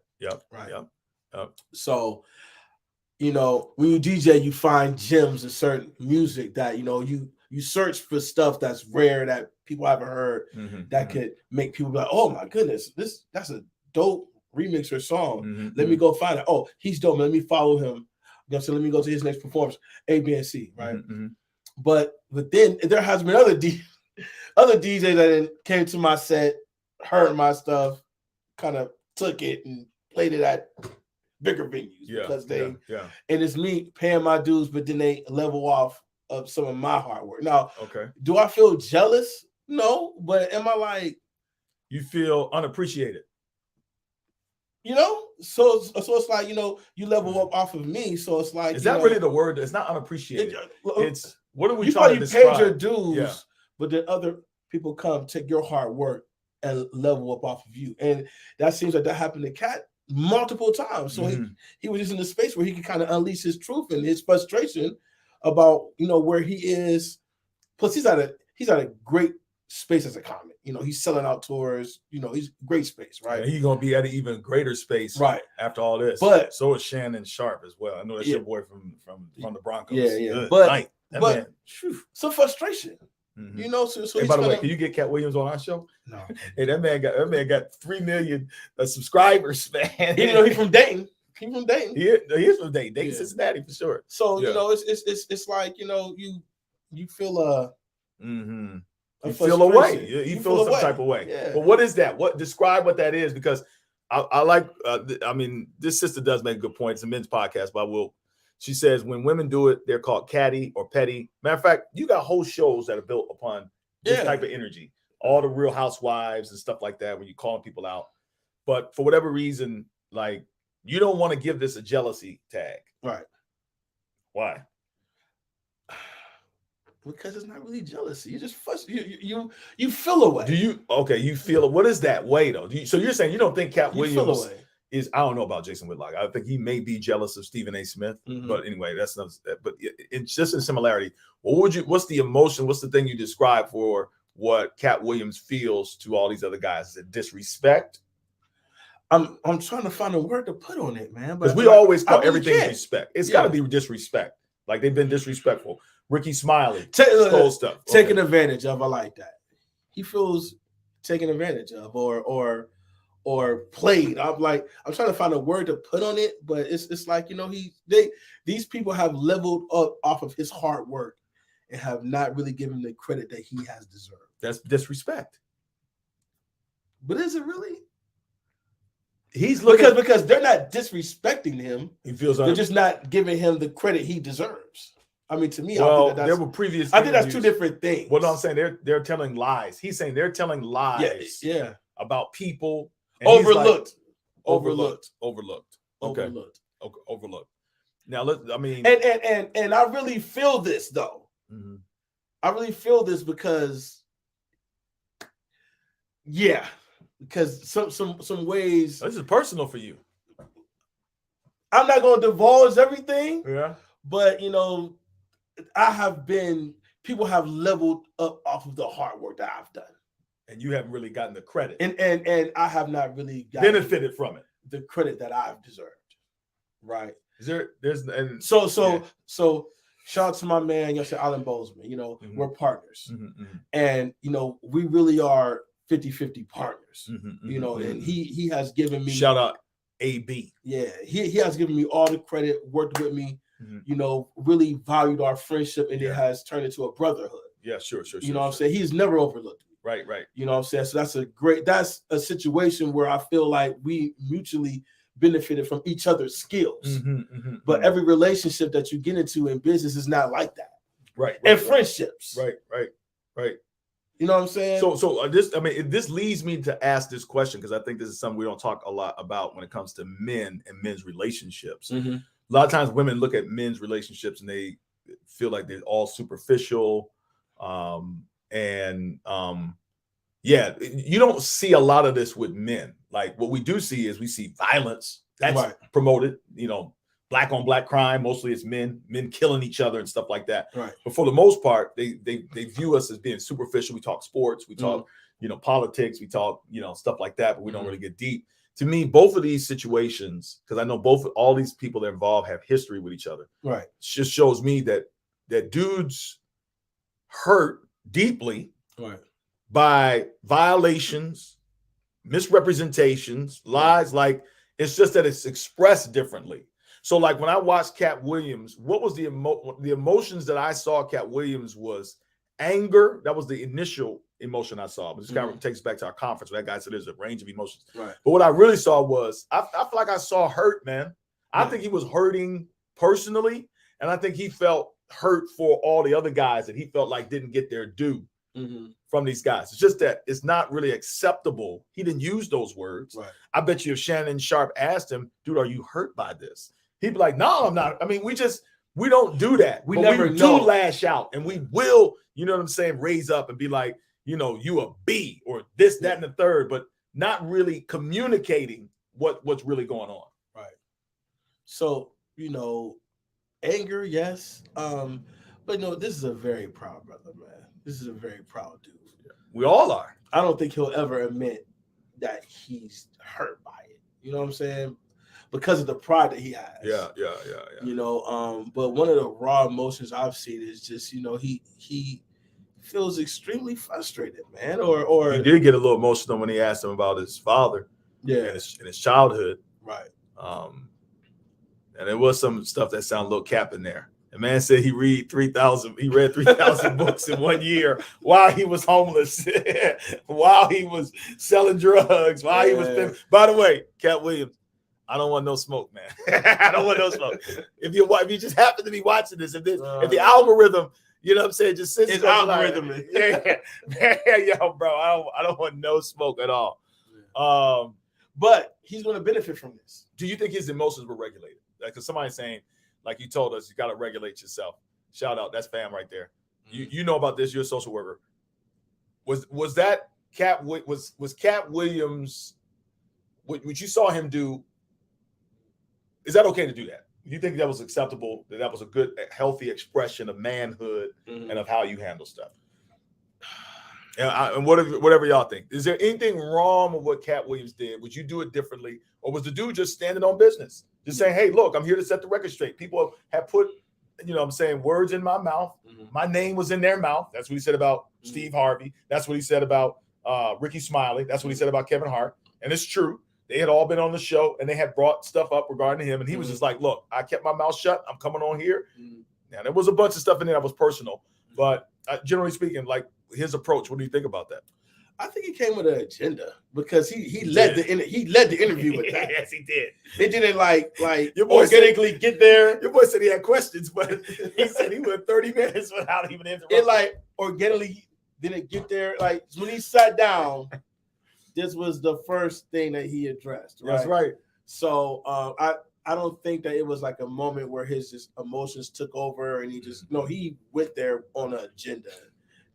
Right. Yep. So when you DJ, you find gems in certain music that you search for stuff that's rare that people haven't heard, that could make people be like, oh my goodness, that's a dope remix or song. Let me go find it. Oh, he's dope. Let me follow him. So let me go to his next performance, A, B, and C, right? But then there has been other DJs that came to my set, heard my stuff, kind of took it and played it at bigger venues because and it's me paying my dues, but then they level off of some of my hard work. Now, do I feel jealous? No, but am I like, you feel unappreciated? So it's like, you level up off of me. So it's like, is that really the word? It's not unappreciated. It's what are we you trying to describe? Paid your dues, but then other people come take your hard work and level up off of you. And that seems like that happened to Cat multiple times. So he was just in a space where he could kind of unleash his truth and his frustration about where he is. Plus he's at a great space as a comic. He's selling out tours. He's great space, right? He's gonna be at an even greater space, right, after all this. But so is Shannon Sharp as well. I know that's your boy from the Broncos. Yeah. Good But night. That man. Some frustration. Mm-hmm. You know, so hey, by the way, can you get Cat Williams on our show? No. Hey, that man got 3 million subscribers, man. Even though he's from Dayton. He's from Dayton. He is from Dayton, Cincinnati for sure. So you know, it's like, you know, you feel you feel away. You feel some type of way. Yeah. But what is that? Describe what that is, because I like. I mean, this sister does make a good point. It's a men's podcast, but she says when women do it, they're called catty or petty. Matter of fact, you got whole shows that are built upon this type of energy. All the Real Housewives and stuff like that, when you're calling people out. But for whatever reason, like, you don't want to give this a jealousy tag. Right. Why? Because it's not really jealousy. You just you feel away. Do you? Okay, you feel it. What is that way though? So you're saying you don't think Cat Williams is? I don't know about Jason Whitlock. I think he may be jealous of Stephen A. Smith. Mm-hmm. But anyway, that's not. But it's just in similarity. What's the emotion? What's the thing you describe for what Cat Williams feels to all these other guys? Is it disrespect? I'm trying to find a word to put on it, man. Because we always call everything respect. It's got to be disrespect. Like, they've been disrespectful. Ricky Smiley stole stuff. Taken advantage of. I like that. He feels taken advantage of or played. I'm trying to find a word to put on it, but it's like, you know, these people have leveled up off of his hard work and have not really given the credit that he has deserved. That's disrespect. But is it really? He's looking because they're not disrespecting him. He feels they're just not giving him the credit he deserves. I mean, to me, well, there were previous. I think that's two different things. Well, no, I'm saying they're telling lies. He's saying they're telling lies. Yeah. About people. Overlooked. Overlooked. Okay. Overlooked. Now and I really feel this though. Mm-hmm. I really feel this because some ways. This is personal for you. I'm not going to divulge everything. Yeah. But, you know, people have leveled up off of the hard work that I've done. And you haven't really gotten the credit. And I have not really gotten benefited from it. The credit that I've deserved. Right. So shout out to my man, Alan Bozeman. You know, we're partners. Mm-hmm. And, you know, we really are 50-50 partners. Mm-hmm. You know, and he has given me shout out AB. Yeah, he has given me all the credit, worked with me, you know, really valued our friendship, and it has turned into a brotherhood. Yeah, sure. You know what I'm saying? He's never overlooked me. Right. You know what I'm saying? So that's a situation where I feel like we mutually benefited from each other's skills. But every relationship that you get into in business is not like that. Right. And friendships. Right. You know what I'm saying? So this leads me to ask this question, because I think this is something we don't talk a lot about when it comes to men and men's relationships. Mm-hmm. A lot of times women look at men's relationships and they feel like they're all superficial. You don't see a lot of this with men. Like, what we do see is we see violence that's promoted, you know, black on black crime. Mostly it's men killing each other and stuff like that. Right. But for the most part, they view us as being superficial. We talk sports, we talk, you know, politics, we talk, you know, stuff like that, but we don't really get deep. To me, both of these situations, because I know all these people that are involved have history with each other. Right. It just shows me that dudes hurt deeply by violations, misrepresentations, lies. Like, it's just that it's expressed differently. So, like, when I watched Cat Williams, what was the emotions that I saw? Cat Williams was anger. That was the initial emotion I saw. But this kind of takes us back to our conference where that guy said there's a range of emotions. Right. But what I really saw was, I feel like I saw hurt, man. I think he was hurting personally, and I think he felt hurt for all the other guys that he felt like didn't get their due from these guys. It's just that it's not really acceptable. He didn't use those words. Right. I bet you if Shannon Sharp asked him, dude, are you hurt by this? He'd be like, no, I'm not. I mean, we don't do that. We do lash out, and we will, you know what I'm saying, raise up and be like, you know, you a B or this, that, and the third, but not really communicating what's really going on. Right. So, you know, anger, yes. But no, this is a very proud brother, man. This is a very proud dude. We all are. I don't think he'll ever admit that he's hurt by it. You know what I'm saying? Because of the pride that he has. Yeah. You know, but one of the raw emotions I've seen is just, you know, he feels extremely frustrated, man. Or he did get a little emotional when he asked him about his father, yeah, in his childhood, right. And there was some stuff that sounded a little cap in there. The man said he read 3,000 books in 1 year while he was homeless, while he was selling drugs, while he was. By the way, Cat Williams, I don't want no smoke, man. I don't want no smoke. If you just happen to be watching this, if the algorithm, you know what I'm saying, just sits. It's algorithm. Yo, bro, I don't want no smoke at all. But he's going to benefit from this. Do you think his emotions were regulated? Because somebody's saying, like you told us, you got to regulate yourself. Shout out, that's fam right there. You know about this. You're a social worker. Was that Cat? Was Cat Williams? What you saw him do? Is that okay to do that? Do you think that was acceptable? That was a good, healthy expression of manhood and of how you handle stuff? And whatever y'all think. Is there anything wrong with what Cat Williams did? Would you do it differently, or was the dude just standing on business? Just saying, hey, look, I'm here to set the record straight. People have put, you know what I'm saying, words in my mouth. My name was in their mouth. That's what he said about Steve Harvey. That's what he said about Ricky Smiley. That's what he said about Kevin Hart. And it's true. They had all been on the show, and they had brought stuff up regarding him. And he was just like, look, I kept my mouth shut. I'm coming on here. Now, there was a bunch of stuff in there that was personal. But generally speaking, like his approach, what do you think about that? I think he came with an agenda because he led the interview with that. Yes, he did. They didn't like your boy organically get there. Your boy said he had questions, but he said he went 30 minutes without even interrupting. It like organically didn't get there. Like when he sat down, this was the first thing that he addressed. Right? That's right. So I don't think that it was like a moment where his just emotions took over and he went there on an agenda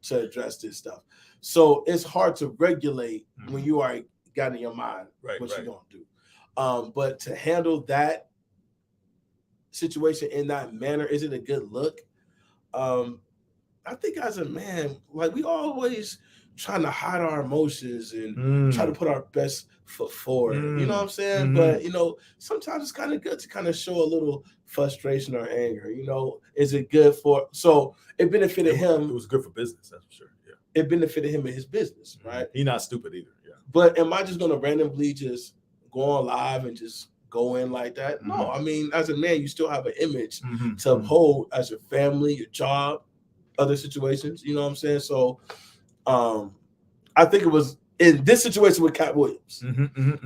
to address this stuff. So it's hard to regulate when you are got in your mind what you're gonna do. But to handle that situation in that manner, is it a good look? I think as a man, like we always trying to hide our emotions and try to put our best foot forward. You know what I'm saying? But sometimes it's kind of good to kind of show a little frustration or anger. Is it good for? So it benefited him. It was good for business, that's for sure. Yeah, it benefited him in his business, right? He's not stupid either. Yeah. But am I just gonna randomly just go on live and just go in like that? No, I mean, as a man, you still have an image to uphold as your family, your job, other situations. You know what I'm saying? So. I think it was in this situation with Cat Williams.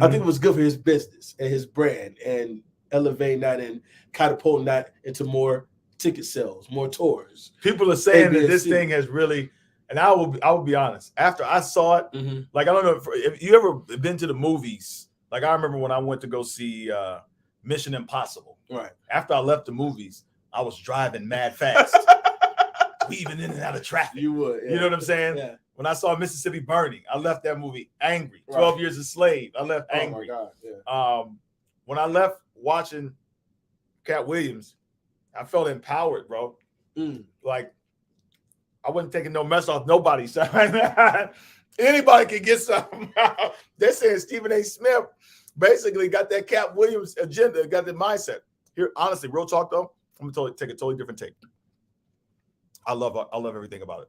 I think it was good for his business and his brand and elevating that and catapulting that into more ticket sales, more tours. People are saying that this thing has really, and I will be honest. After I saw it, like I don't know if you ever been to the movies. Like I remember when I went to go see Mission Impossible. Right. After I left the movies, I was driving mad fast, weaving in and out of traffic. You would, you know what I'm saying? Yeah. When I saw Mississippi Burning, I left that movie angry. 12 Years a Slave, I left angry. Oh my God. Yeah. When I left watching Cat Williams, I felt empowered, bro. Like I wasn't taking no mess off nobody. So anybody can get something. They're saying Stephen A. Smith basically got that Cat Williams agenda, got that mindset. Here, honestly, real talk though, I'm gonna take a totally different take. I love everything about it.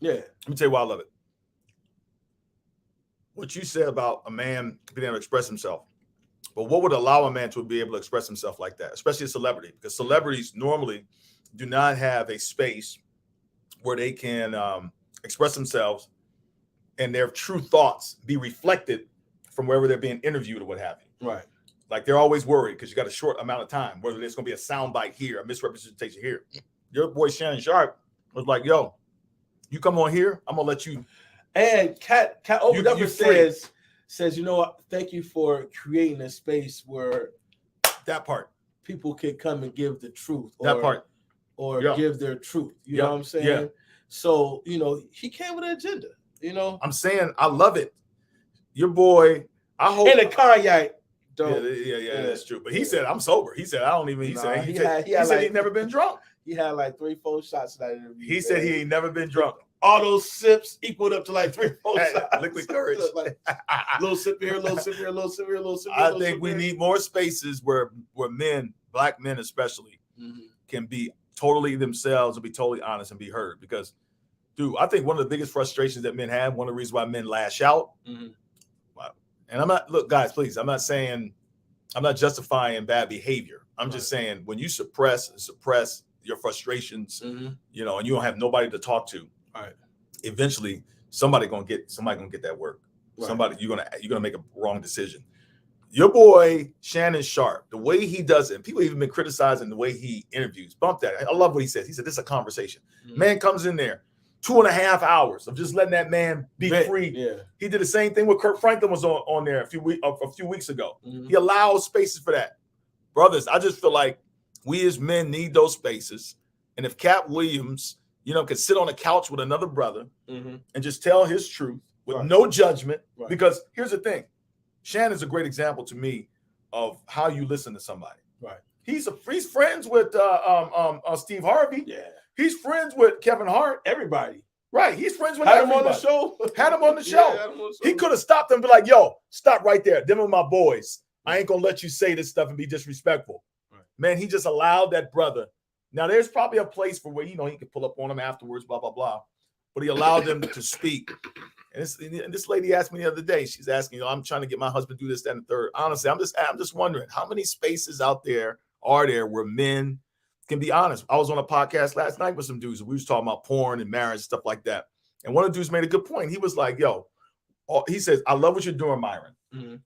Yeah. Let me tell you why I love it. What you said about a man being able to express himself, but what would allow a man to be able to express himself like that, especially a celebrity? Because celebrities normally do not have a space where they can express themselves and their true thoughts be reflected from wherever they're being interviewed or what have you. Right. Like they're always worried because you got a short amount of time, whether there's going to be a soundbite here, a misrepresentation here. Your boy Shannon Sharp was like, yo, you come on here, I'm gonna let you. And Cat over says, thank you for creating a space where that part people can come and give the truth. Or give their truth. You know what I'm saying? Yeah. So, he came with an agenda, I'm saying I love it. Your boy, I hope. And a cognac. Yeah, that's true. But he said, I'm sober. He said, I don't even, he said he'd never been drunk. He had like 3-4 shots in that interview. He said he ain't never been drunk. All those sips equaled up to like 3-4 shots. Liquid courage. Like, little sip here, little sip here, little sip here, little sip here. I think we need more spaces where men, black men especially, can be totally themselves and be totally honest and be heard. Because Dude, I think one of the biggest frustrations that men have, one of the reasons why men lash out, and look, guys, please, I'm not justifying bad behavior. I'm just saying when you suppress your frustrations, you know, and you don't have nobody to talk to, eventually somebody gonna get that work. Somebody, you're gonna make a wrong decision. Your boy Shannon Sharp, the way he does it, and people even been criticizing the way he interviews. Bump that. I love what he says. He said this is a conversation. Man comes in there, 2.5 hours of just letting that man be free. Yeah. He did the same thing with Kurt Franklin was on there a few weeks ago. He allows spaces for that. Brothers, I just feel like we as men need those spaces. And if Cat Williams, you know, could sit on a couch with another brother and just tell his truth with no judgment, because here's the thing. Shannon's a great example to me of how you listen to somebody. Right. He's friends with Steve Harvey. Yeah. He's friends with Kevin Hart. Everybody. Right. He's friends with Had him on the show. Had him on the show. He could have stopped them and be like, yo, stop right there. Them are my boys. I ain't gonna let you say this stuff and be disrespectful. Right. Man, he just allowed that brother. Now there's probably a place for where, you know, he could pull up on him afterwards, blah, blah, blah. But he allowed them to speak. And this lady asked me the other day, she's asking, you know, I'm trying to get my husband to do this, that, and the third. Honestly, I'm just wondering how many spaces out there are there where men can be honest. I was on a podcast last night with some dudes, and we was talking about porn and marriage, stuff like that. And one of the dudes made a good point. He was like, yo, he says, I love what you're doing, Myron.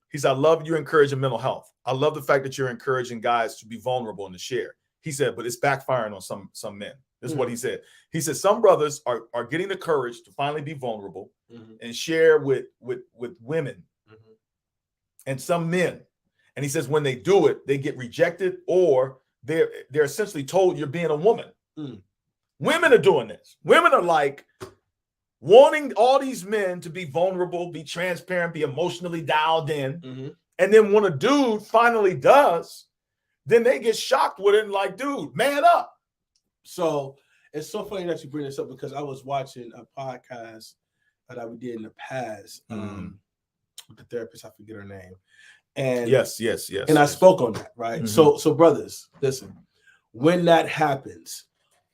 He said, I love you encouraging mental health. I love the fact that you're encouraging guys to be vulnerable and to share. He said, but it's backfiring on some men. This is what he said. He said, some brothers are getting the courage to finally be vulnerable and share with women and some men. And he says, when they do it, they get rejected, or they're essentially told you're being a woman. Women are doing this. Women are like wanting all these men to be vulnerable, be transparent, be emotionally dialed in. And then when a dude finally does, then they get shocked with it and like, dude, man up. So it's so funny that you bring this up, because I was watching a podcast that we did in the past with the therapist. I forget her name. And yes. And I spoke on that, right? So brothers, listen, when that happens,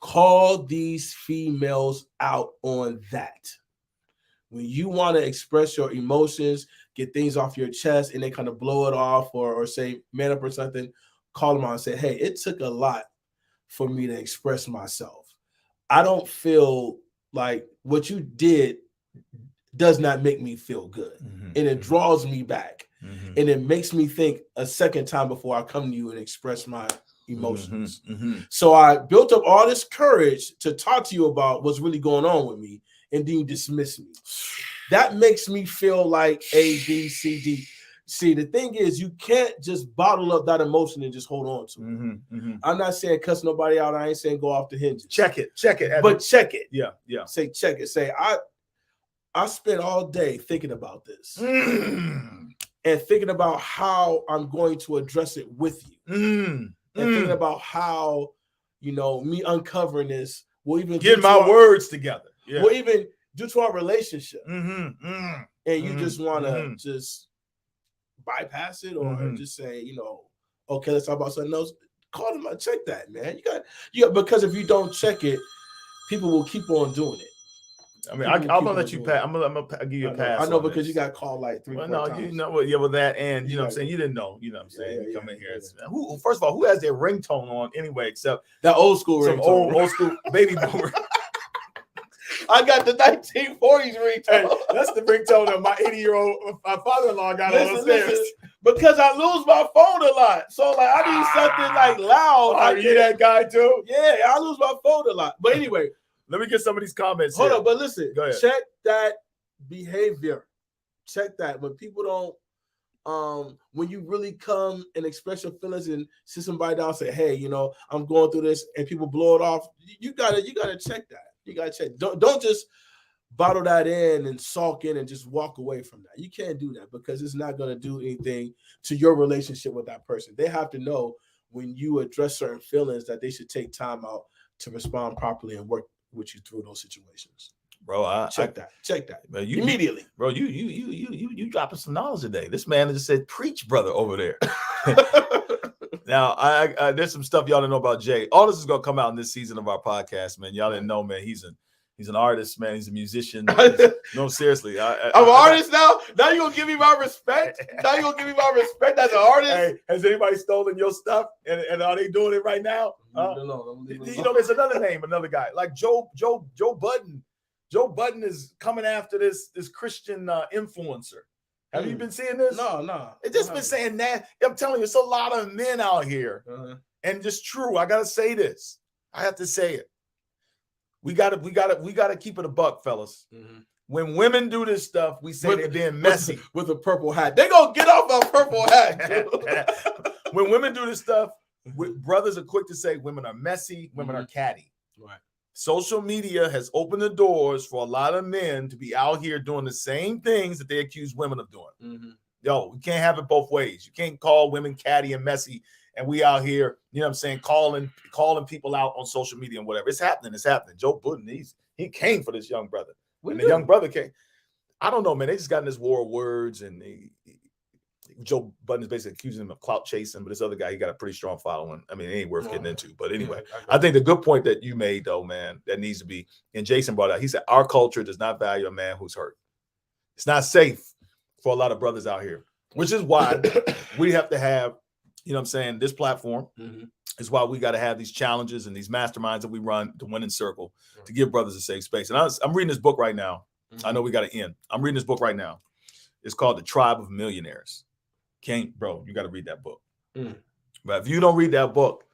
call these females out on that. When you want to express your emotions, get things off your chest, and they kind of blow it off or say man up or something, call them out and say, hey, it took a lot for me to express myself. I don't feel like what you did does not make me feel good. And it draws me back. And it makes me think a second time before I come to you and express my emotions. So I built up all this courage to talk to you about what's really going on with me, and then you dismiss me. That makes me feel like A, B, C, D. See, the thing is, you can't just bottle up that emotion and just hold on to it. I'm not saying cuss nobody out. I ain't saying go off the hinges. Check it. But check it. Yeah. Say check it. Say, I spent all day thinking about this. And thinking about how I'm going to address it with you. And thinking about how, you know, me uncovering this will even get my words together. Yeah. Will even do to our relationship. And you just want to just bypass it, or just say, you know, okay, let's talk about something else. Call them out, check that, man. You got because if you don't check it, people will keep on doing it. I mean, I'm gonna let you pass. I'm gonna give you a pass. I know, because you got called like 3 times. You know what? Yeah, with that, and you know what I'm saying, you didn't know. You know what I'm saying? You come in here. Who? First of all, who has their ringtone on anyway? Except that old school ringtone, old school baby boomer. I got the 1940s ringtone. Hey, that's the ringtone that my 80-year-old father-in-law got on upstairs. Because I lose my phone a lot, so like I need something like loud. Are you that guy too? Yeah, I lose my phone a lot. But anyway. Let me get some of these comments. Hold on, but listen, check that behavior. Check that. When people don't, when you really come and express your feelings and sit somebody down and say, hey, you know, I'm going through this, and people blow it off, you gotta check that. You gotta check. Don't just bottle that in and sulk in and just walk away from that. You can't do that, because it's not gonna do anything to your relationship with that person. They have to know when you address certain feelings that they should take time out to respond properly and work with you through those situations. Bro, check that. Man, immediately. Bro, you dropping some knowledge today. This man just said, preach, brother, over there. Now, I there's some stuff y'all didn't know about Jay. All this is gonna come out in this season of our podcast, man. Y'all didn't know, man. He's He's an artist, man. He's a musician. No, seriously. I'm an artist now? Now you gonna give me my respect? Now you gonna give me my respect as an artist? Hey, has anybody stolen your stuff? And are they doing it right now? There's another name, another guy like Joe Budden. Joe Budden is coming after this Christian influencer. Have you been seeing this? No. It's just been saying that. I'm telling you, it's a lot of men out here, and just true. I gotta say this. I have to say it. We gotta keep it a buck, fellas. When women do this stuff, we say they're being messy with a purple hat. They gonna get off a purple hat. When women do this stuff, brothers are quick to say women are messy, women are catty. Right. Social media has opened the doors for a lot of men to be out here doing the same things that they accuse women of doing. Yo, we can't have it both ways. You can't call women catty and messy, and we out here, you know what I'm saying, calling people out on social media and whatever. It's happening. Joe Budden, he came for this young brother. When the young brother came, I don't know, man. They just got in this war of words, and Joe Budden is basically accusing him of clout chasing, but this other guy, he got a pretty strong following. I mean, it ain't worth getting into. But anyway, I think the good point that you made, though, man, that needs to be, and Jason brought out, he said, our culture does not value a man who's hurt. It's not safe for a lot of brothers out here, which is why we have to have, you know what I'm saying, this platform is why we got to have these challenges and these masterminds that we run to Win in Circle to give brothers a safe space. And I'm reading this book right now. I know we got to end. I'm reading this book right now. It's called The Tribe of Millionaires. Bro, you got to read that book. But if you don't read that book,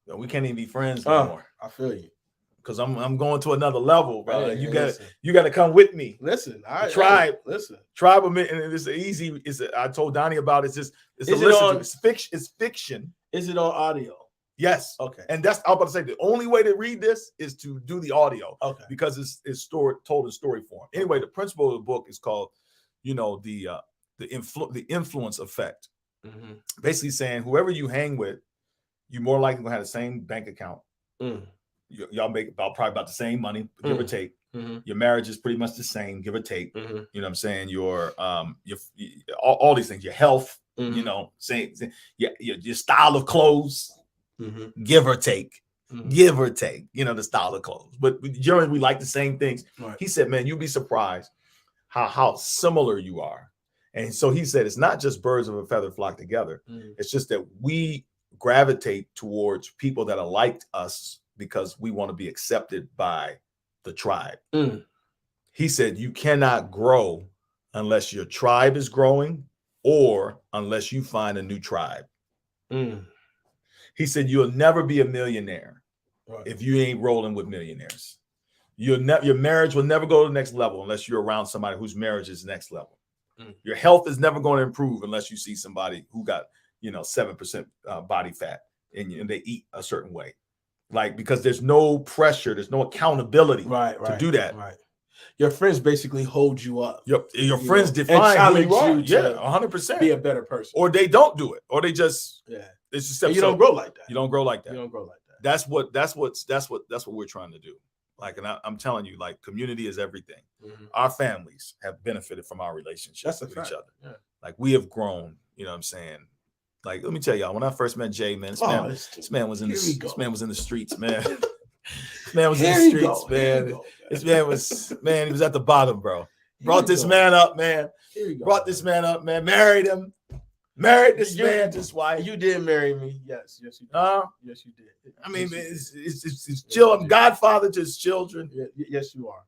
then we can't even be friends anymore. I feel you. Because I'm going to another level, bro. You got to come with me. Listen, Tribe of Men, and it's easy. I told Donnie about it. It's fiction. Is it on audio? Yes. Okay. And that's I'm about to say the only way to read this is to do the audio. Okay. Because it's told in story form. Anyway, the principle of the book is called, the influence effect. Basically saying whoever you hang with, you're more likely gonna have the same bank account. Y'all make probably about the same money, give or take. Your marriage is pretty much the same, give or take. You know what I'm saying? Your all these things, your health, same your style of clothes, give or take. Give or take, the style of clothes. But generally we like the same things. Right. He said, man, you'd be surprised how similar you are. And so he said, it's not just birds of a feather flock together. It's just that we gravitate towards people that are like us because we want to be accepted by the tribe. He said, you cannot grow unless your tribe is growing or unless you find a new tribe. He said, you'll never be a millionaire if you ain't rolling with millionaires. Your marriage will never go to the next level unless you're around somebody whose marriage is next level. Your health is never going to improve unless you see somebody who got 7% body fat and they eat a certain way, because there's no pressure, there's no accountability to do that. Right. Your friends basically hold you up. Your friends define who you are. Yeah, 100%. Be a better person. Or they don't do it, or they just it's just you don't grow like that. You don't grow like that. You don't grow like that. That's what we're trying to do. And I'm telling you, community is everything. Our families have benefited from our relationships with each other. Yeah. We have grown, you know what I'm saying? Let me tell y'all, when I first met Jay, man, this man was in the streets, man. This man was in the streets, man. This man was, he was at the bottom, bro. Brought this man up, man. Married him. Married this man, this wife. You did marry me. Yes, you did. Yes, you did. I mean, it's chill. I'm godfather to his children. Yes, you are.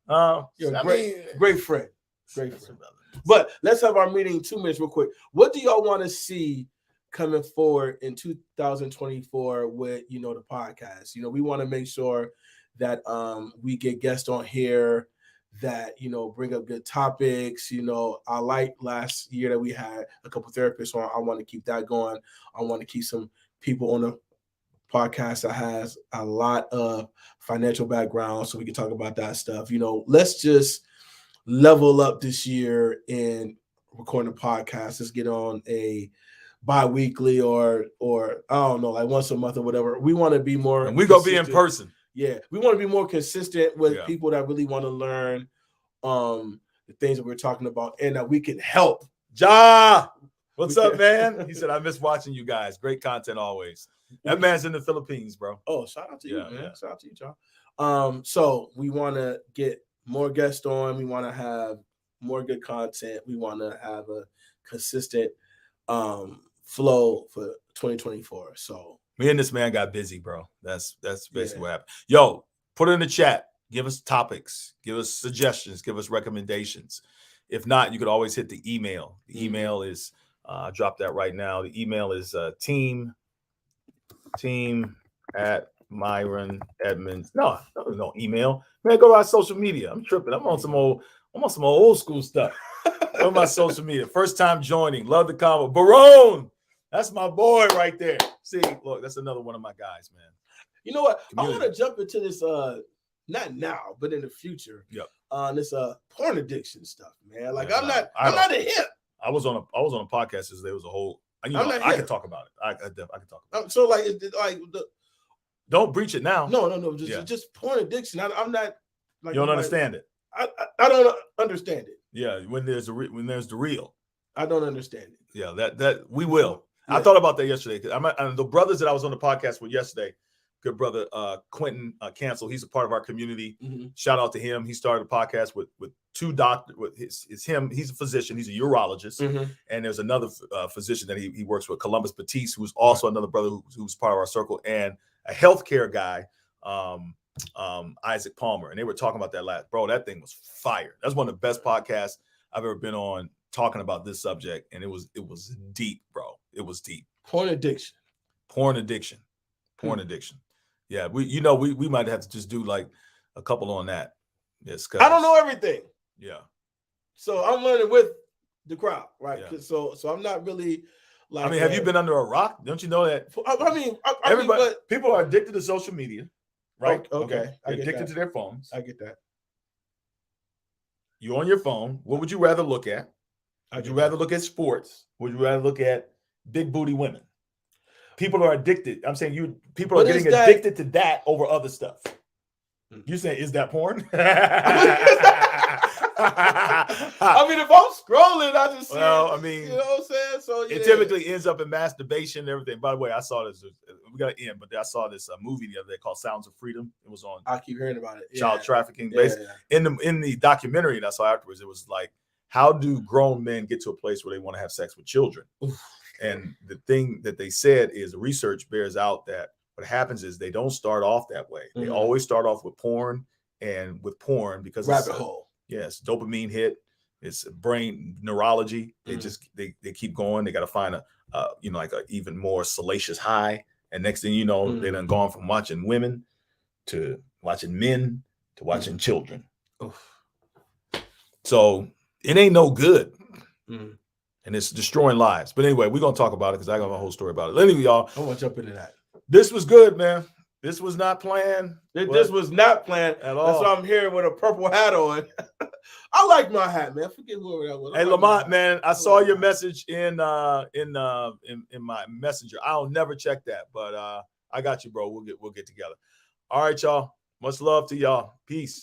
You're a great friend. Great friend. But let's have our meeting in 2 minutes real quick. What do y'all want to see coming forward in 2024 with, the podcast? We want to make sure that we get guests on here that, bring up good topics. I like last year that we had a couple therapists on. I want to keep that going. I want to keep some people on the podcast that has a lot of financial background so we can talk about that stuff. Let's just level up this year in recording a podcast. Let's get on a bi-weekly or I don't know, once a month or whatever. We want to be more, and we're gonna be in person. Yeah, we want to be more consistent with people that really want to learn the things that we're talking about and that we can help. What's up, man? He said, I miss watching you guys. Great content always. That man's in the Philippines, bro. Oh, shout out to you, man. Yeah. Shout out to you, So we want to get more guests on. We want to have more good content. We want to have a consistent flow for 2024. So me and this man got busy, bro. That's basically what happened. Yo, put it in the chat. Give us topics. Give us suggestions. Give us recommendations. If not, you could always hit the email. The email is drop that right now. The email is team at Myron Edmonds. No email. Man, go to our social media. I'm tripping. I'm on some old school stuff. Go to my social media. First time joining. Love the combo. Barone. That's my boy right there. See, look, that's another one of my guys, man. You know what? Community. I want to jump into this not now, but in the future. Yep. This porn addiction stuff, man. Like I'm not a hip. I was on a podcast yesterday. It was a whole I can talk about it. I can talk about it. So like don't breach it now. No. Just porn addiction. I'm not like you don't understand it. I don't understand it. Yeah, when there's the real. I don't understand it. Yeah, that we will. Yeah. I thought about that yesterday because the brothers that I was on the podcast with yesterday, good brother Quentin Cancel. He's a part of our community. Mm-hmm. Shout out to him. He started a podcast with two doctors. With him. He's a physician. He's a urologist, and there's another physician that he works with, Columbus Batiste, who's also another brother who's part of our circle, and a healthcare guy, Isaac Palmer. And they were talking about that last. Bro, that thing was fire. That's one of the best podcasts I've ever been on talking about this subject, and it was deep, bro. It was deep. Porn addiction. Yeah, we might have to just do like a couple on that. Yes, I don't know everything. Yeah. So I'm learning with the crowd, right? Yeah. So I'm not really like. I mean, have you been under a rock? Don't you know that? Everybody, people are addicted to social media, right? Okay. They're addicted to their phones. I get that. You're on your phone. What would you rather look at? Would you rather look at sports? Would you rather look at big booty women? People are addicted. I'm saying people are getting addicted to that over other stuff. You saying, is that porn? I mean, if I'm scrolling, I just see you know what I'm saying? So it typically ends up in masturbation and everything. By the way, I saw this. We got to end, but I saw this movie the other day called Sounds of Freedom. It was on. I keep hearing about it. Child trafficking. Yeah. In the documentary that I saw afterwards, it was like, how do grown men get to a place where they want to have sex with children? And the thing that they said is research bears out that what happens is they don't start off that way. They always start off with porn, and with porn because rabbit hole. Yes, dopamine hit. It's brain neurology. They just they keep going. They got to find a like a even more salacious high. And next thing you know, they done gone from watching women to watching men to watching children. So it ain't no good. And it's destroying lives. But anyway, we're going to talk about it because I got a whole story about it. Anyway, y'all. I want to jump into that. This was good, man. This was not planned. This was not planned at all. That's why I'm here with a purple hat on. I like my hat, man. I forget whoever that was. Hey, Lamont, man, I saw your message in my messenger. I'll never check that, but I got you, bro. We'll get together. All right, y'all. Much love to y'all. Peace.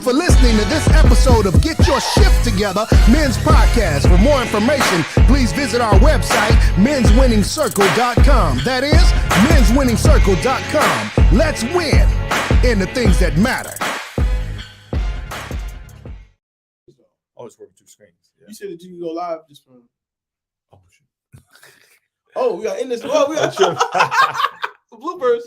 For listening to this episode of Get Your Shift Together Men's Podcast. For more information, please visit our website, menswinningcircle.com. That is, menswinningcircle.com. Let's win in the things that matter. Oh, it's working two screens. Yeah. You said that you can go live just from. Oh, shit. Oh, we are in this. Oh, we are bloopers.